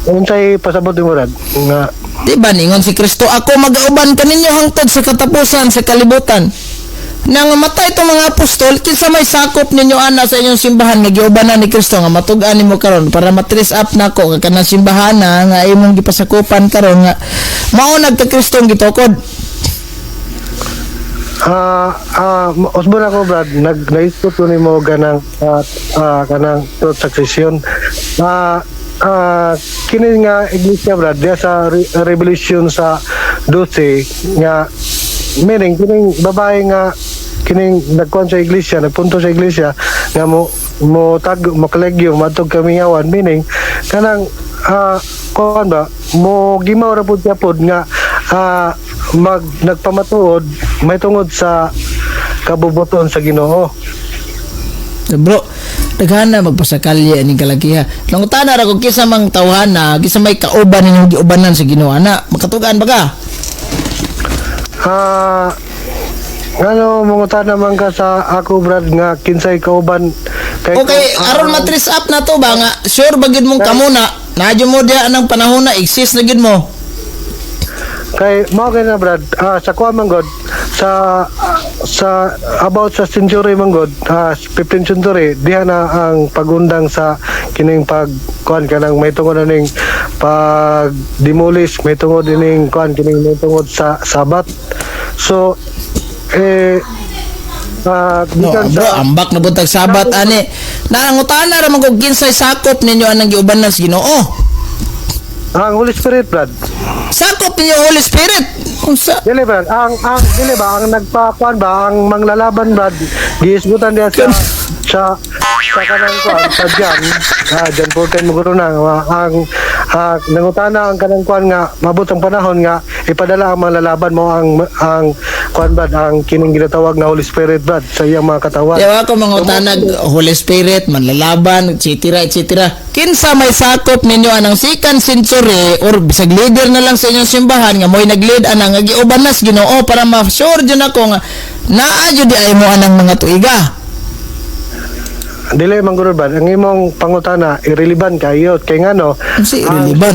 Unsay pasabot mo Brad nga diba ningon si Kristo ako mag-auban kaninyo hangtod sa katapusan sa kalibutan. Nang matay itong mga apostol, kinsa may sakop ninyo ana sa inyong simbahan nga giubanan ni Kristo nga matug-an nimo karon para matrace up nako nga kanang simbahan nga imong gipasakupan karon nga mao nagka Kristo gitukod. Osborne ako Brad, naisip ko nimo kanang truth succession. Kini nga iglesia Brad, diya sa Revelation sa 12 nga meaning kining babae nga kining nagkuan sa iglesia, nagpunto sa iglesia nga mo kolegyo matog kamiyawan, meaning kanang kuan ba mo gimaw ra pud kapod nga nagpamatuod may tungod sa kabubuton sa Ginoo. Bro, daghan na magpasakalya ning kalakiha. Nangutana ra kung kisa mang tawhana, kisa may kauban ninyong giubanan sa Ginoo ana, makatugan ba ka? Mangutan naman ka sa ako brad nga kinsay kauban kay Okay, aron matris up na to ba nga sure bagid mong kamuna. Nadyo mo diha anang panahon na exist na gid mo. kay mao kay na brad sa kuha man god sa about sa century man god 15th century diha na ang pagundang sa kining pagkuan kanang may tungod ning pag demolish, may tungod ning kuan kining may tungod sa sabat. So No, bro, ambak na buntag sabat ani. Nangutana ra man kung kinsay sakop ninyo anang giubanan sa Ginoo. ang Holy Spirit brad. Sakop ninyo Holy Spirit. Unsa? Dili brad, ang dili ba ang nagpakuan ba ang manglalaban brad giisgutan diya sa kanang kuan sa Jan 14 mo na ang nangutana ang kanang kuan nga mabot ang panahon nga ipadala ang manglalaban mo ang kuan brad ang kining ginatawag na Holy Spirit brad sa iyang mga katawan. Yawa ko mangutanag Holy Spirit, manlalaban, etc. etc. Kinsa may sakop ninyo anang second century or bisag leader na lang sa inyong simbahan nga mo'y nag-lead anang nga giubanas Ginoo para ma-sure jud ako nga naa jud di ay mo anang mga tuiga. Dili man guro ba ang imong pangutana irrelevant kayo kay ngano Si irrelevant.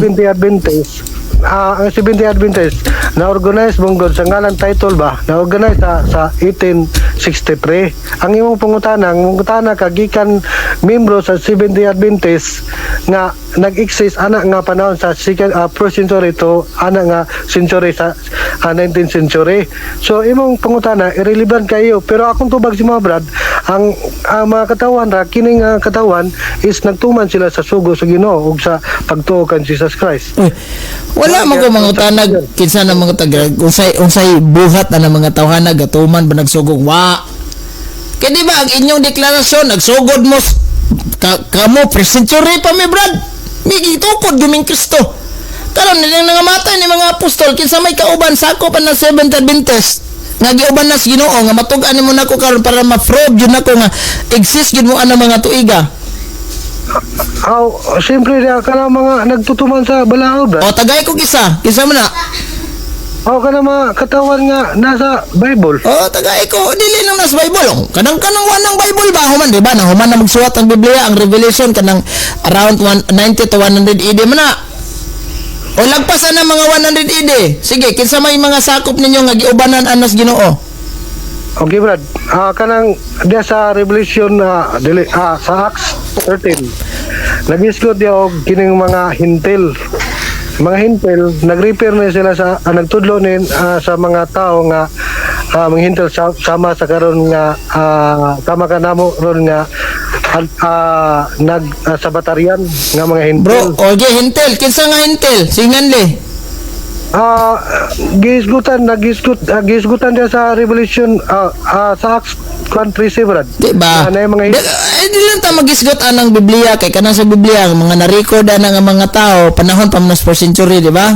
ang 70 Adventist na organize bunggod sa ngalan title ba na organize sa 1863 ang imong pangutana kagikan membro sa 70 Adventist nga nag-exist ana nga panahon sa first century to ana nga century sa 19th century. So imong pangutana irrelevant kayo pero akong tubag si mga brad ang mga katawan ra kining katawan is nagtuman sila sa sugo sa Ginoo ug sa pagtuo kan Jesus Christ. Uy, wala man ko mangutanag kinsa na mga taga unsay buhat na mga tawhana gatuman ba nagsugong wa. Kaya di ba ang inyong deklarasyon nagsugod mo kamo first century pa mi brad. Migi tukod guming Kristo. Karon nilang nangamatay ni mga apostol kinsa may kauban sakop ang Seventh Adventist. Nga giuban na sa Ginoo nga matug-an nimo nako karon para ma-prove jud nako nga exist jud mo ana mga tuiga. Siyempre diya ka mga nagtutuman sa balaod ba? O tagay ko kinsa man na. Ka na mga katawan nga nasa Bible. O tagay ko dili nang nas Bible. Kanang wanang Bible ba human di ba? Nang human na magsuwat ang Biblia ang Revelation kanang around 90 to 100 AD man na. O lagpasan na mga 100 AD. Sige, kinsa may mga sakop ninyo nga giubanan anas Ginoo? Okay brad, kanang diya sa Revelation sa Acts 13 nag-isgot diya og kining mga hintil nag-repair na sila sa nagtudlo sa mga tao nga mga hintil sama sa karon nga tama ka namo ron nga sa bataryan nga mga hintil. Bro, okay, hintel. Kinsa nga hintel? Singanli. Gisgutan dia sa Revelation sa Acts 1:13 brad. Diba? Ano yung mga Di lang ta magisgot anang Biblia kay kanang sa Biblia ang mga na-record nga mga tao panahon pa mas first century, di ba?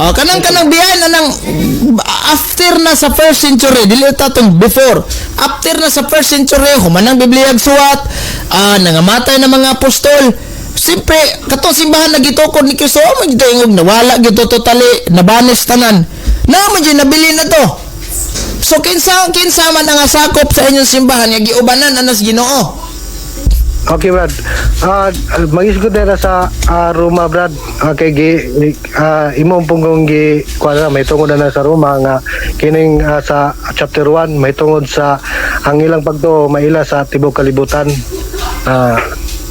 O kanang biyahe na nang after na sa first century, dili ta tong before. After na sa first century, humanang Biblia suwat, nangamatay na mga apostol. Siyempre, katong simbahan na gitukod ni Kristo, magdayong nawala gito totally, nabanis tanan. Naman dyan, nabili na to. So, kinsa man ang sakop sa inyong simbahan, nga giubanan anas Ginoo. Okay brad, mag-isgot na sa Roma brad, kay imong punggong kuha may tungod na sa Roma nga kining sa chapter 1 may tungod sa ang ilang pagtuo maila sa tibok kalibutan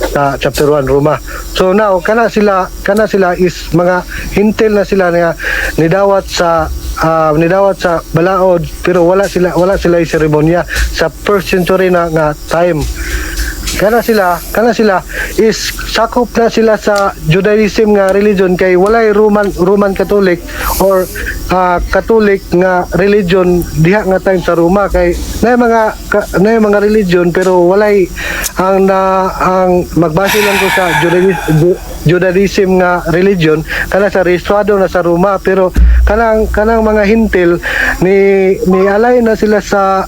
sa chapter 1 Roma. So now kana sila is mga hintil na sila nga nidawat sa balaod pero wala sila seremonya sa first century na nga time. kana sila is sakop na sila sa Judaism nga religion kay walay Roman Catholic or Catholic nga religion diha nga time sa Roma kay na mga religion pero walay ang magbase lang ko sa Judaism nga religion kana sa rehistrado na sa Roma pero kanang mga hintil ni alay na sila sa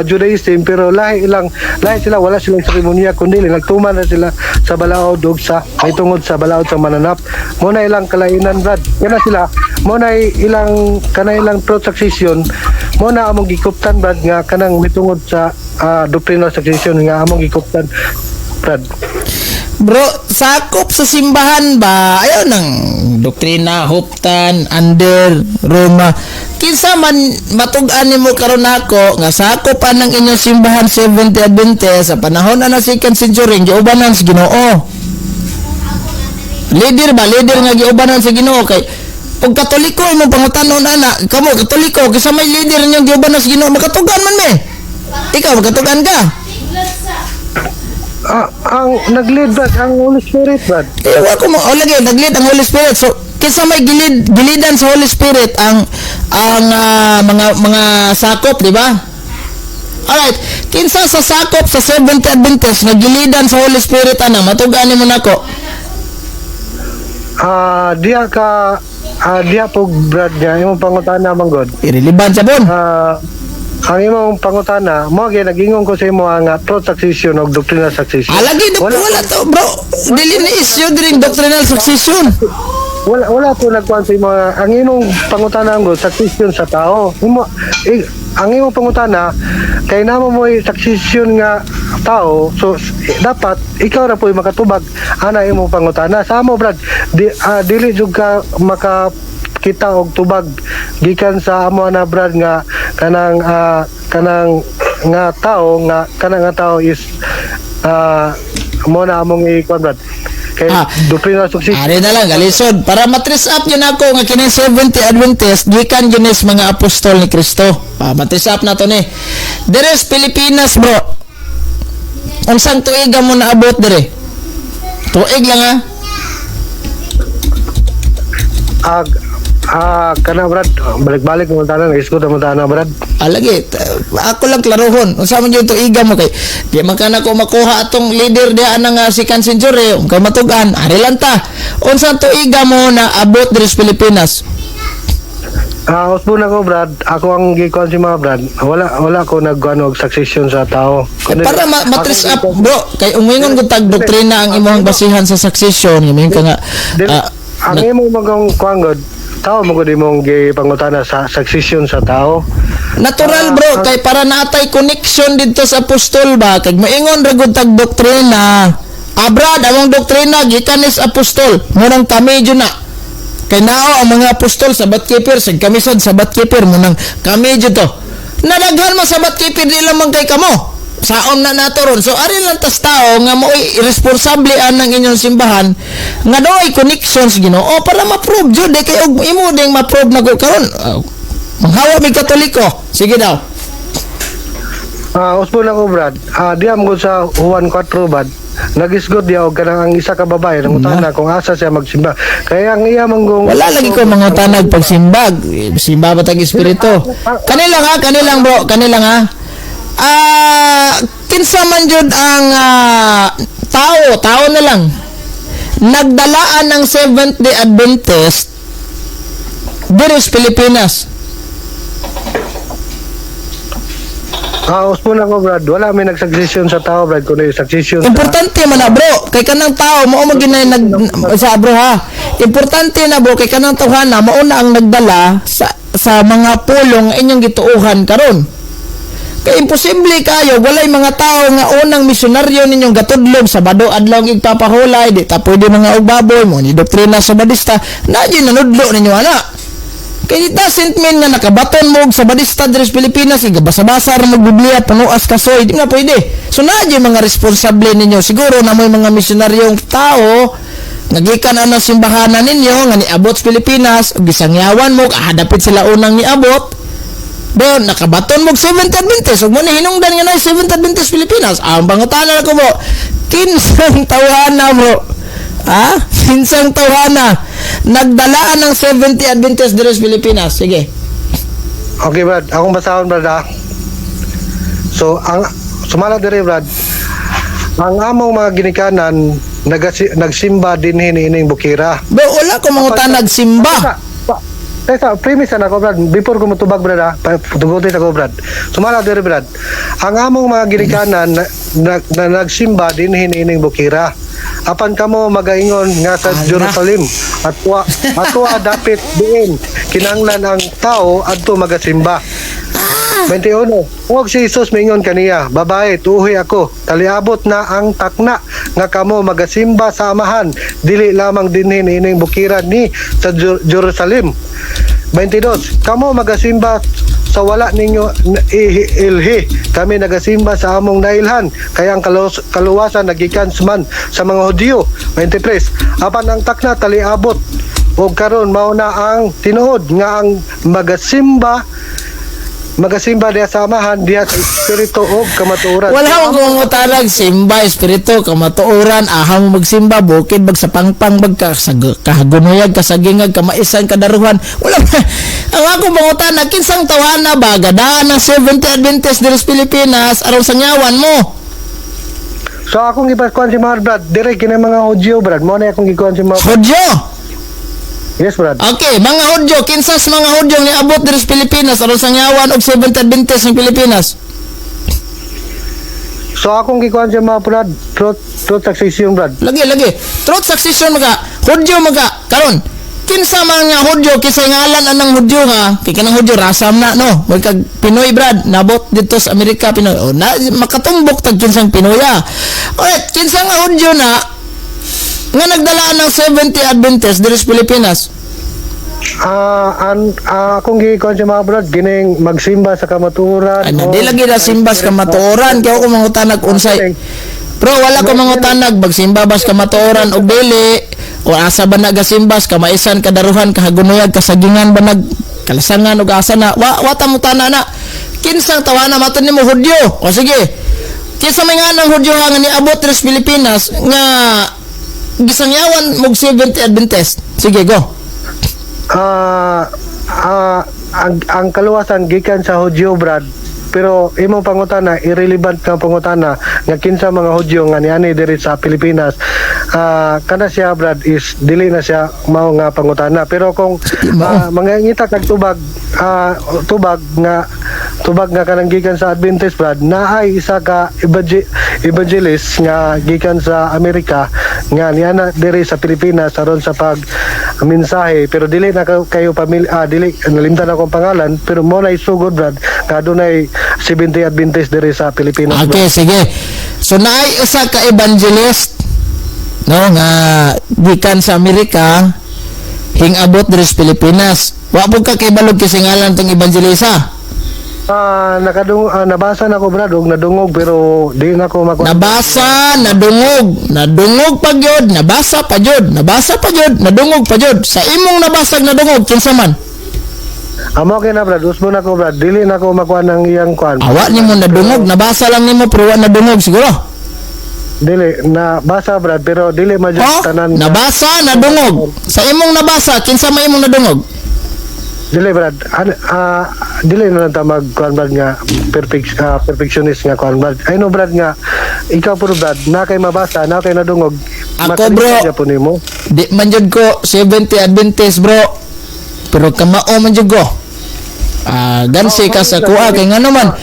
Judaism pero lahi sila wala silang seremonya kundi nagtuman na sila sa balaod ug sa may tungod sa balaod sa mananap mo na ilang kalainan brad kana sila mo na ilang truth succession mo na among gikuptan brad nga kanang mitungod sa doctrinal succession nga among gikuptan brad. Bro, sakop sa simbahan ba? Ayaw ng doktrina, huptan, under, Roma. Kinsa man matug-an nimo karon nako nga sakop ang inyong simbahan Seventh Day Adventist sa panahon na second century giubanan sa Ginoo. Leader nga giubanan sa Ginoo kay pag Katoliko imong pangutanon ana, kamo Katoliko kisa may leader niyo giubanan sa Ginoo makatugan man me. Ikaw makatugan ka. Ang nag-lead brad ang Holy Spirit brad. Ako mo lagi nag-lead ang Holy Spirit. So kinsa may gilidan sa Holy Spirit ang mga sakop, di ba? Alright, kinsa sa sakop sa Seventh Adventist nga gilidan sa Holy Spirit ana matugan nimo nako? Diha po brad niya imong pangutana man god. Irrelevant sa bon. Ang imong pangutana mo gyud nagingon ko sa imo nga truth succession ug doctrinal succession. Alagi wala to, bro. Dili ni issue during doctrinal succession. Wala to nagkuan sa imo ang imong pangutana ang succession sa tao. Ang imong pangutana kay namo mo succession nga tao so dapat ikaw ra po'y makatubag ana imong pangutana sa amo brad dili jud ka kita og tubag gikan sa amo na brad nga kanang nga tao is mo na among ikuan brad kay doctrinal succession. Ari na lang galisod para matres up yun ako nga kining Seventh Day Adventist gikan yun is mga apostol ni Kristo. Matres up na to ni. Deres Pilipinas bro. Unsang tuiga mo na abot dire? Tuig lang kana brad balik-balik mo tanan isko mo tanan brad. Lagi ako lang klarohon unsa man yung tuiga mo kay di man kana ko makuha atong leader diha nga second century kay matugan ari lang ta unsang tuiga mo na abot diri sa Pilipinas. Usbo na ko brad ako ang gikuan si mga brad wala ko nagkuan succession sa tao para matres up bro kay umingon gud tag doktrina ang imong basihan sa succession ngayon ka nga ang imong magong kuan god tao mo gud imong gipangutana sa succession sa tao. Natural bro kay para natay connection dito sa apostol ba kay maingon ra gud tag doktrina. Brad among doktrina gikan is apostol munang kami jud na. Kay nao ang mga apostol sabat keeper sig kami sad sabat keeper munang kami jud to. Nadaghan man sabat keeper di lamang kay kamo. Saon na nato ron. So ari lang tas tao nga mo'y irresponsable anang inyong simbahan nga do'y connections Ginoo para ma-prove jud kay og imo ding ma-prove na ko karon. Manghawa mi Katoliko. Sige daw. Usbo na ko brad. Diam ko sa Juan 4 brad. Nagisgot dia og kanang ang isa ka babae nangutana kung asa siya magsimba. Kaya ang iya manggong wala lagi ko mga tanag pagsimbag. Simba ba tag espiritu? Kanilang bro, kanilang kinsa man jud ang tao na lang nagdalaan ng Seventh Day Adventist diri sa Pilipinas. Usbo na ko brad. Wala may nag-succession sa tao brad kundi succession importante man na bro kay kanang tao mao maginay sa bro ha. Importante na bro kay kanang tawhana mao na ang nagdala sa mga pulong inyong gituuhan karon. Kay imposible kayo walay mga tao nga unang misyonaryo ninyong gatudlog sa bado adlaw igpapahulay di ta pwede mga ugbaboy mo ni doktrina sa badista na di nanudlo ninyo ana. Kay it doesn't mean nga nakabaton mo sa badista diri sa Pilipinas basa-basa ra mag Biblia panuas kasoy di na pwede. So na di mga responsable ninyo siguro na may mga misyonaryong tao nagikan ana simbahanan ninyo nga niabot sa Pilipinas ug gisangyawan mo kahadapit sila unang niabot. Bro, nakabaton mo 70 Adventist. Huwag mo na hinungdan nga na 70 Adventist Pilipinas. Ang pangutanan ako mo, kinsang tawhana bro. Ha? Kinsang tawhana. Nagdalaan ng 70 Adventist dito sa Pilipinas. Sige. Okay, Brad. Akong basahon, Brad, ha? So, sumala dire, Brad. Ang among mga ginikanan, nagsimba din hiniining bukira. Bro, wala ko mangutan nagsimba. Teka, premise na ako, Brad. Before ko matubag, Brad, ha? Tugutin ako, Brad. Sumala dire, Brad. Ang among mga ginikanan, na nagsimba din hiniining bukira. Apan kamo magaingon nga sa Jerusalem at wa dapit diin kinanglan ang tao adto magasimba. 21. Huwag si Jesus mingon kaniya, babae, tuhoy ako, taliabot na ang takna nga kamo magasimba sa amahan, dili lamang dinhin ining bukiran ni sa Jerusalem. 22. Kamo magasimba sa wala ninyo ilhi, kami nagasimba sa among nailhan, kaya ang kaluwasan nagikan man sa mga Hudyo. 23. Apan ang takna taliabot, o karon mao na ang tinuod nga ang magasimba diya sa amahan diya sa espiritu o kamatuoran. Wala mo mangutan simba, espiritu, kamatuoran, aha mo magsimba, bukid, bag sa pangpang, bag ka, kahagunuyag, kasagingag, kamaisan, kadaruhan. Wala ba? Ang ako mangutan na, kinsang tawana ba, gadaan ng 70 Adventist dito sa Pilipinas, aron sa nyawan mo. So akong ipaskuhan si mga Brad, direct kina mga Hudyo, Brad. Mo na akong ikuhan si mga Hudyo! Yes, Brad. Okay, mga Hudyo, kinsas mga Hudyo ni abot dito sa Pilipinas, aron sa nyawan og 70 Adventist ng Pilipinas. So akong gikuhan si mga Brad, truth succession, Brad. Lagi. Truth succession maga, Hudyo maga, karon. Kinsa mga Hudyo, kinsa ngalan anang Hudyo ha? Kay kanang Hudyo rasam na no. Wag kag Pinoy, Brad, nabot dito sa Amerika Pinoy. O na makatumbok tag kinsang Pinoya. Alright, kinsa nga Hudyo na nga nagdalaan ng 70 Adventist dito sa Pilipinas. Akong gikuhan si mga Brad, gining magsimba sa kamatuoran. Ano, di lagi na simbas kamatuoran kaya ako mangutanag unsay. Pero wala ko mangutanag magsimba bas kamatuoran og dili o asa ba nagasimbas kamaisan kadaruhan kahagunuyag kasagingan ba nag kalasangan og asa na wata mo tana na kinsang tawana maton nimo Hudyo. O sige. Kinsa may nga nang Hudyo nga niabot sa Pilipinas nga gisangyawan mog 70 Adventist. Sige, go. Ang kaluwasan gikan sa Hudyo, Brad, pero imong pangutana irrelevant nga pangutana nga kinsa mga Hudyo nga niani diri sa Pilipinas, kana siya, Brad, is dili na siya mao nga pangutana. Pero kung mangangita kag tubag nga kanang gikan sa Adventist, Brad, naay isa ka evangelist nga gikan sa Amerika nga niana diri sa Pilipinas aron sa pag mensahe, pero dili na kayo pamilya, dili nalimtan akong pangalan, pero mo na isugod, Brad, nga dunay 70 Adventist diri sa Pilipinas. Okay, sige. So naay usa ka evangelist no nga gikan sa Amerika hingabot diri sa Pilipinas. Wa pud ka kay balog kisingalan tong evangelista. Nabasa na ko, Brad, og nadungog, pero di na ko makuha. Nabasa, nadungog pa gyud, nabasa pa gyud, nadungog pa gyud. Sa imong nabasag nadungog kinsa man? Amo kay na, Brad, usbo na ko, Brad, dili na ko makuha ng iyang kuan. Awa nimo nadungog, nabasa lang nimo pero wa nadungog siguro. Dili nabasa, Brad, pero dili Oh, tanan. nabasa, nadungog. Sa imong nabasa kinsa may imong nadungog? Dili, Brad. Dili na lang ta mag-kuan, Brad, nga perfectionist nga kuan, Brad. I know, Brad, nga ikaw po, Brad, na kay mabasa, na kay nadungog. Ako, bro, matalista po nimo. di man jud ko 70 Adventist, bro. Pero kamao man jud ko. Gansi ka sa kuha kay ngano man.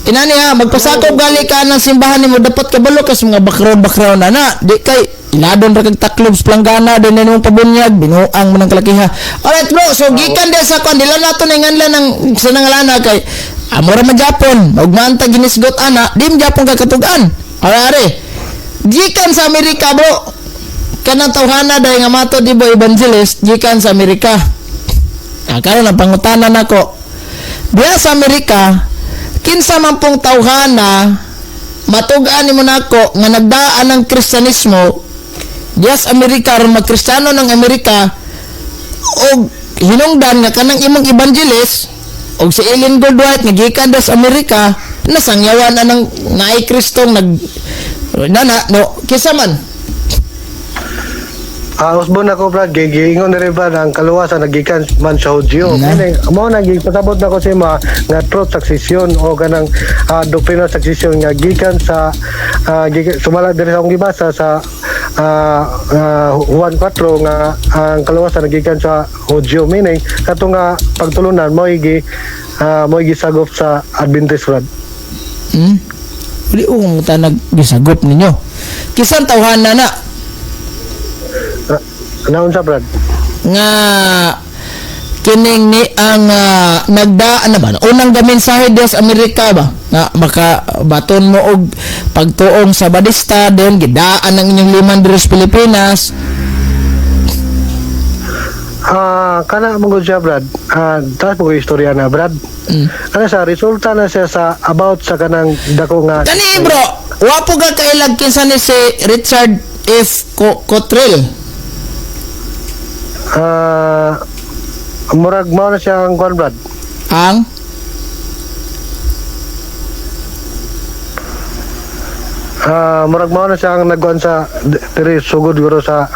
Inani ha, magpasakop gali ka ng simbahan nimo, dapat kabalo ka sa mga background ana. Di kay iladon ra kag taklob sa planggana din nimong pabunyag, binuang mo ng kalakiha. Alright, bro, so gikan di sa kon dila nato na nganlan ng sa nangalana kay amora man Japon, ugman ta ginisgot ana, di man Japon ka katugan. Are gikan sa Amerika, bro. Kanang tawhana day nga mato di ba evangelist gikan sa Amerika. Karon ang pangutanan nako. Diya sa Amerika, kinsa man pong tawhana matugaan nimo nako nga nagdaan ng Kristyanismo diya sa Amerika ron magkristiyano ng Amerika og hinungdan nga kanang imong evangelist og si Ellen Goldwhite nga gikan sa Amerika nasangyawan anang naay Kristong no kisa man. Usbon ako brad, giingon na rin ba ang kaluwasan nagikan man sa Hudyo. Mo nagipasabot na ko sa mga nga truth succession o kanang doctrine of succession nga gikan sa sumala diri sa akong gibasa sa Juan 4 nga ang kaluwasan nagikan sa Hudyo, meaning kato nga pagtulunan mo gisagop sa Adventist brad. Uli mo ta naggisagop ninyo. Kisan tawhana na Naon sa brad? nga kining ni ang nagdaan na ba unang gamensahe diya sa Amerika ba nga maka baton mo og pagtuong sa Badista then gidaan ang inyong liman diri sa Pilipinas. Kana mong siya brad. Taas mo istorya na brad. Ano sa resulta na siya sa about sa kanang dako nga Kani bro, wapo ka kailag kinsa ni si Richard F. Cottrell. murag mao na siya ang kwan brad. Ang Murag mao na siya ang nagkuhan sa diri sugod guro sa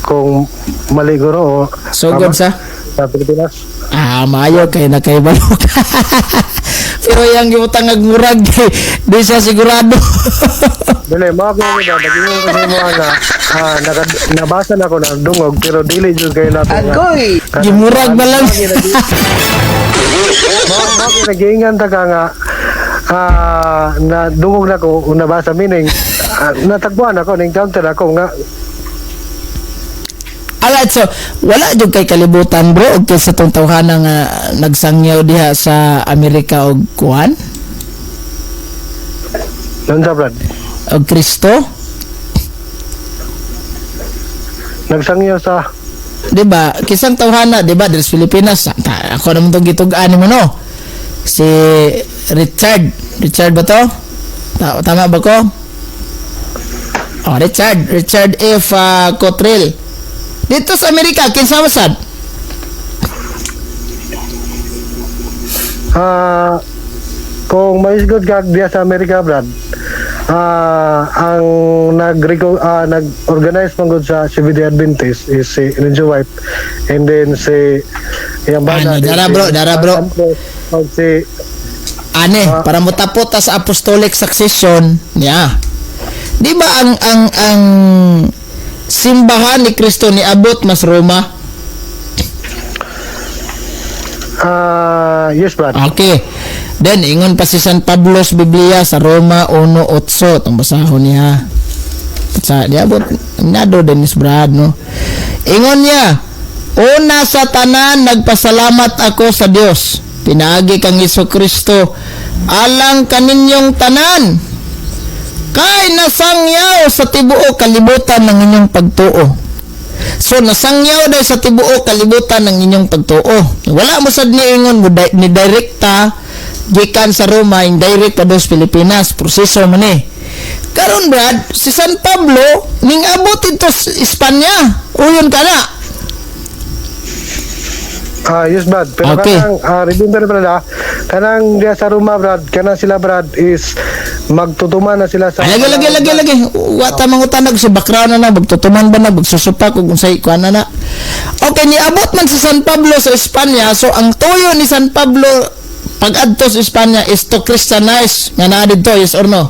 kung mali guro o sugod tama, sa Pilipinas. mayo kay na kay balok. Pero yang gibutang ngagmurag di siya sigurado. Dili mao ko ni brad, daging ko sa mo nga nabasa na ko na dungog pero dili jud kay nato. Agoy! Gimurag na lang. Mao ko nagingan ta ka nga na dungog na ko nabasa meaning natagpuan ako encounter ako nga Alright, so wala jud kay kalibutan bro og sa tong tawhana nga nagsangyaw diha sa Amerika og kuan nun sa brad. og Kristo, Nagsangyo sa di ba? Kisang tawhana, di ba? Diri sa Pilipinas, ako naman itong gitug-ani mo no. Si Richard ba to? Tama ba ko? Richard F. Cottrell. Dito sa Amerika, kinsa masad? kung maisgod ka diya sa Amerika brad, ang nag-organize mangod sa Seventh-day Adventist is si Ellen White, and then si yung bana Dara bro. si Para mutapot sa apostolic succession niya. Di ba ang simbahan ni Kristo ni abot mas Roma? yes brad. Okay. Then ingon pa si San Pablo sa Biblia sa Roma 1:8 tong basahon niya. Sa diabot nado Dennis Brad no. Ingon niya, una sa tanan nagpasalamat ako sa Dios. Pinaagi kang Hesukristo alang kaninyong tanan. Kay nasangyaw sa tibuok kalibutan ng inyong pagtuo. So nasangyaw dahil sa tibuok kalibutan ng inyong pagtuo. Wala mo sad ni ingon mo ni direkta gikan sa Roma indirect pa dos Pilipinas proseso man eh. Karon Brad, si San Pablo ning abot ito sa Espanya. Uyon ka na. Yes brad, pero Okay. kanang remember brad kanang diya sa Roma brad, kanang sila brad is magtutuman na sila sa Lagi. Wata mangutanag si background na magtutuman ba na magsusupak kung unsay kuan na. Okay, niabot man si San Pablo sa Espanya. So ang tuyo ni San Pablo pag-adto sa Espanya is to Christianize nga naa didto, yes or no?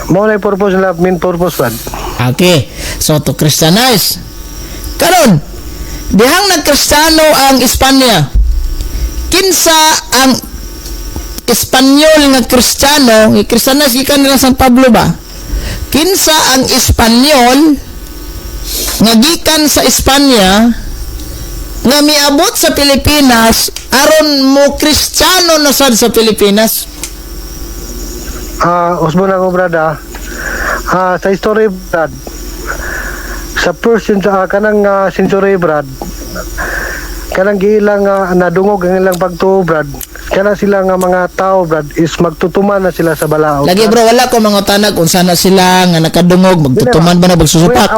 mo na yung purpose nila, main purpose brad. Okay. So to Christianize. Karon, dihang nagkristiyano ang Espanya. Kinsa ang Espanyol nga Kristiyano, i-Christianize gikan nila San Pablo ba? Kinsa ang Espanyol nga gikan sa Espanya nga miabot sa Pilipinas aron mo Kristiyano na sad sa Pilipinas? Usbon ako brad sa history brad, sa first kanang century brad, kanang giilang nadungog ang ilang pagtuo brad, kana sila nga mga tao brad is magtutuman na sila sa balaod. Lagi bro, wala ko mga tanag kung sana sila nga nakadungog, magtutuman ba na magsusupak.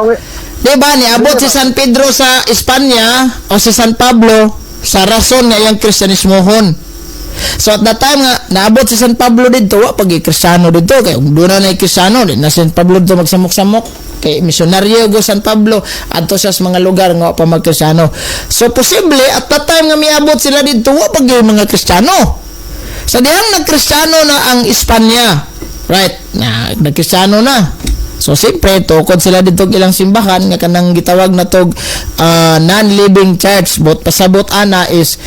Di ba, niabot si San Pedro sa Espanya o si San Pablo sa rason nga iyang Kristyanismohon. So at that time nga, naabot si San Pablo dito, wa pag Kristiyano dito, kaya kung doon na Kristiyano, na San Pablo dito magsamok-samok, kay misyonaryo go San Pablo, adto siya sa mga lugar nga wa pa mag-Kristiyano. So posible, at that time nga miabot sila dito, wa pag mga Kristiyano. Sa dihang nag-Kristiyano na ang Espanya, right, nag-Kristiyano na. So, siyempre, tukod sila dito ilang simbahan, nga kanang gitawag na tog non-living church. But pasabot ana is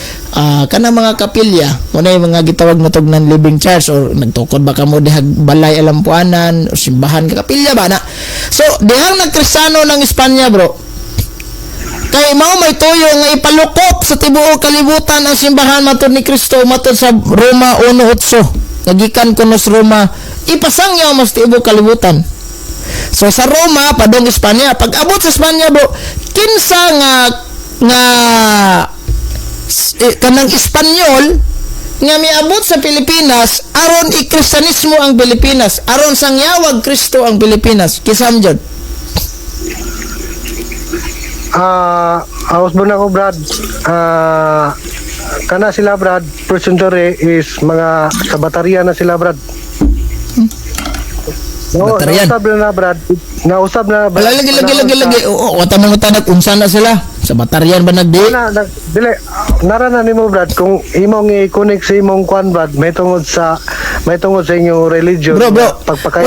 kanang mga kapilya. Muna yung mga gitawag na tog non-living church, or nagtukod ba ka mo dihag balay alampuanan, o simbahan ka kapilya ba na. So, dihang nagkristiyano ng Espanya, bro, kay mao may tuyo nga ipalukop sa tibuok kalibutan ang simbahan matod ni Kristo matod sa Roma 1:8. Nagikan kuno sa Roma, ipasangyaw mas tibuok kalibutan. So sa Roma padong Espanya, pag abot sa Espanya bro, kinsa nga kanang Espanyol nga miabot sa Pilipinas aron i-Kristiyanismo ang Pilipinas, aron sangyawag Kristo ang Pilipinas. Kisam jud. Awas mo na ko brad. Kana sila brad, presentore is mga sa batarya na sila brad. Bataryan. Nausab na brad. Nausab na brad. Lagi. Oo, wata mga tanag unsa na sila. Sa bataryan ba nagdi? Dili, narana nimo brad kung imong i-connect sa imong kwan brad, may tungod sa inyong religion. Bro,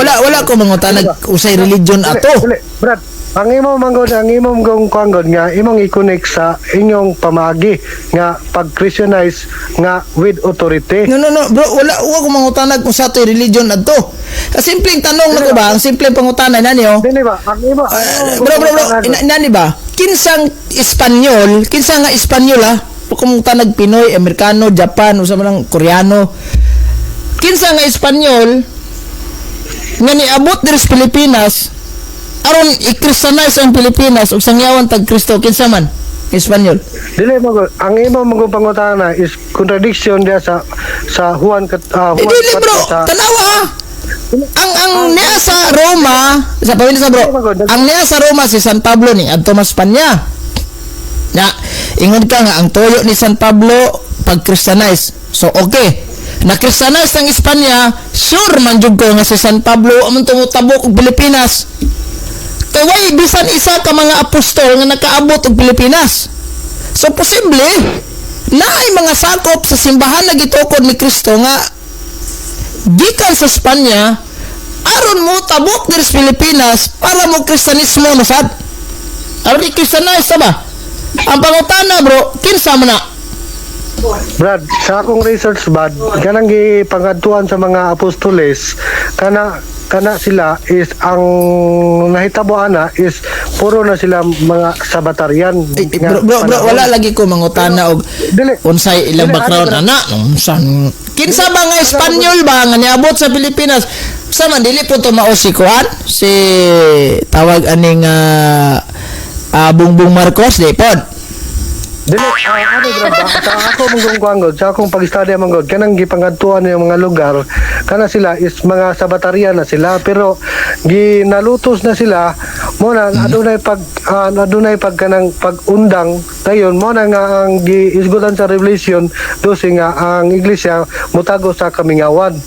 wala ko mga tanag usay religion ato. Dili, brad, ang imong gong kwangon nga imong i-connect sa inyong pamagi nga pag-Christianize nga with authority. No, bro, wala ko mga tanag kung sa to religion ato. Simpleng tanong na ko ba? Ang simpleng pangutanan na niyo. Dili ba? Ang imo. Bro, nani ba? Kinsang Espanyol, kinsa nga Espanyol ha? Kung tanag Pinoy, Amerikano, Japan, usa man lang Koreano. Kinsa nga Espanyol nga niabot diri sa Pilipinas aron i-Christianize ang Pilipinas ug sangyawan tag Kristo, kinsa man Espanyol? Dili mo ang imo mong pangutana is contradiction dia sa Juan Dili bro, tanawa ha. Ang niya sa Roma, sa pamilya sa bro, ang niya sa Roma si San Pablo ni adto mas Espanya. Na ingon ka nga ang tuyo ni San Pablo pag-Christianize. So okay. Na-Christianize ng Espanya, sure man jud ko nga si San Pablo among tumutabok og Pilipinas. Kay way bisan isa ka mga apostol nga nakaabot og Pilipinas. So posible naay mga sakop sa simbahan na gitukod ni Kristo nga gikan sa Espanya aron mo tabok diri sa Pilipinas para mo Kristiyanismo no sad. Aron i-Christianize ba? Ang pangutana bro, kinsa man na? Brad, sa akong research bad, kanang gipangadtuan sa mga apostoles, kana sila is ang nahitabo ana is puro na sila mga sabatarian. Bro, wala lagi ko mangutana og unsay ilang background ana, unsan kinsa ba nga Espanyol ba nga niabot sa Pilipinas? Sa man dili po to mao si kuan, si tawag aning Bongbong Marcos di pod. Dili, brad, sa ako mong kuanggod, sa akong pag-study manggod, kanang gipangadtuan yung mga lugar, kana sila is mga sabatarian na sila, pero ginalutos na sila, muna adunay pag kanang pag-undang dayon mo na nga ang giisgutan sa Revelation 12 nga ang iglesia mutago sa kamingawan.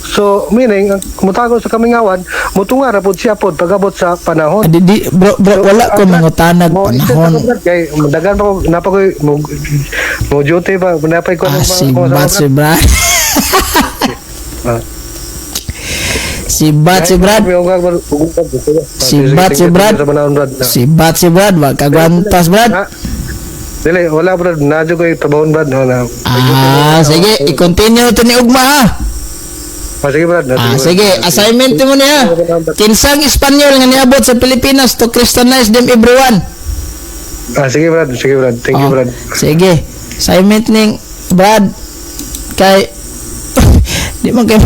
So meaning mutago sa kamingawan mutunga ra pud siya pod pagabot sa panahon. Bro, wala ko mangutanag panahon. Kay dagan pa napakoy mo duty ba napay ko si Brad si Brad wag kagwantas Brad. Dili wala Brad nadyo koy tabawon Brad na. Sige i-continue to ni ugma ha. Sige Brad. Sige, assignment mo niya. Kinsang Espanyol nga niabot sa Pilipinas to Christianize them everyone. Sige Brad. Thank you Brad. Sige. Assignment ning Brad kay di man kay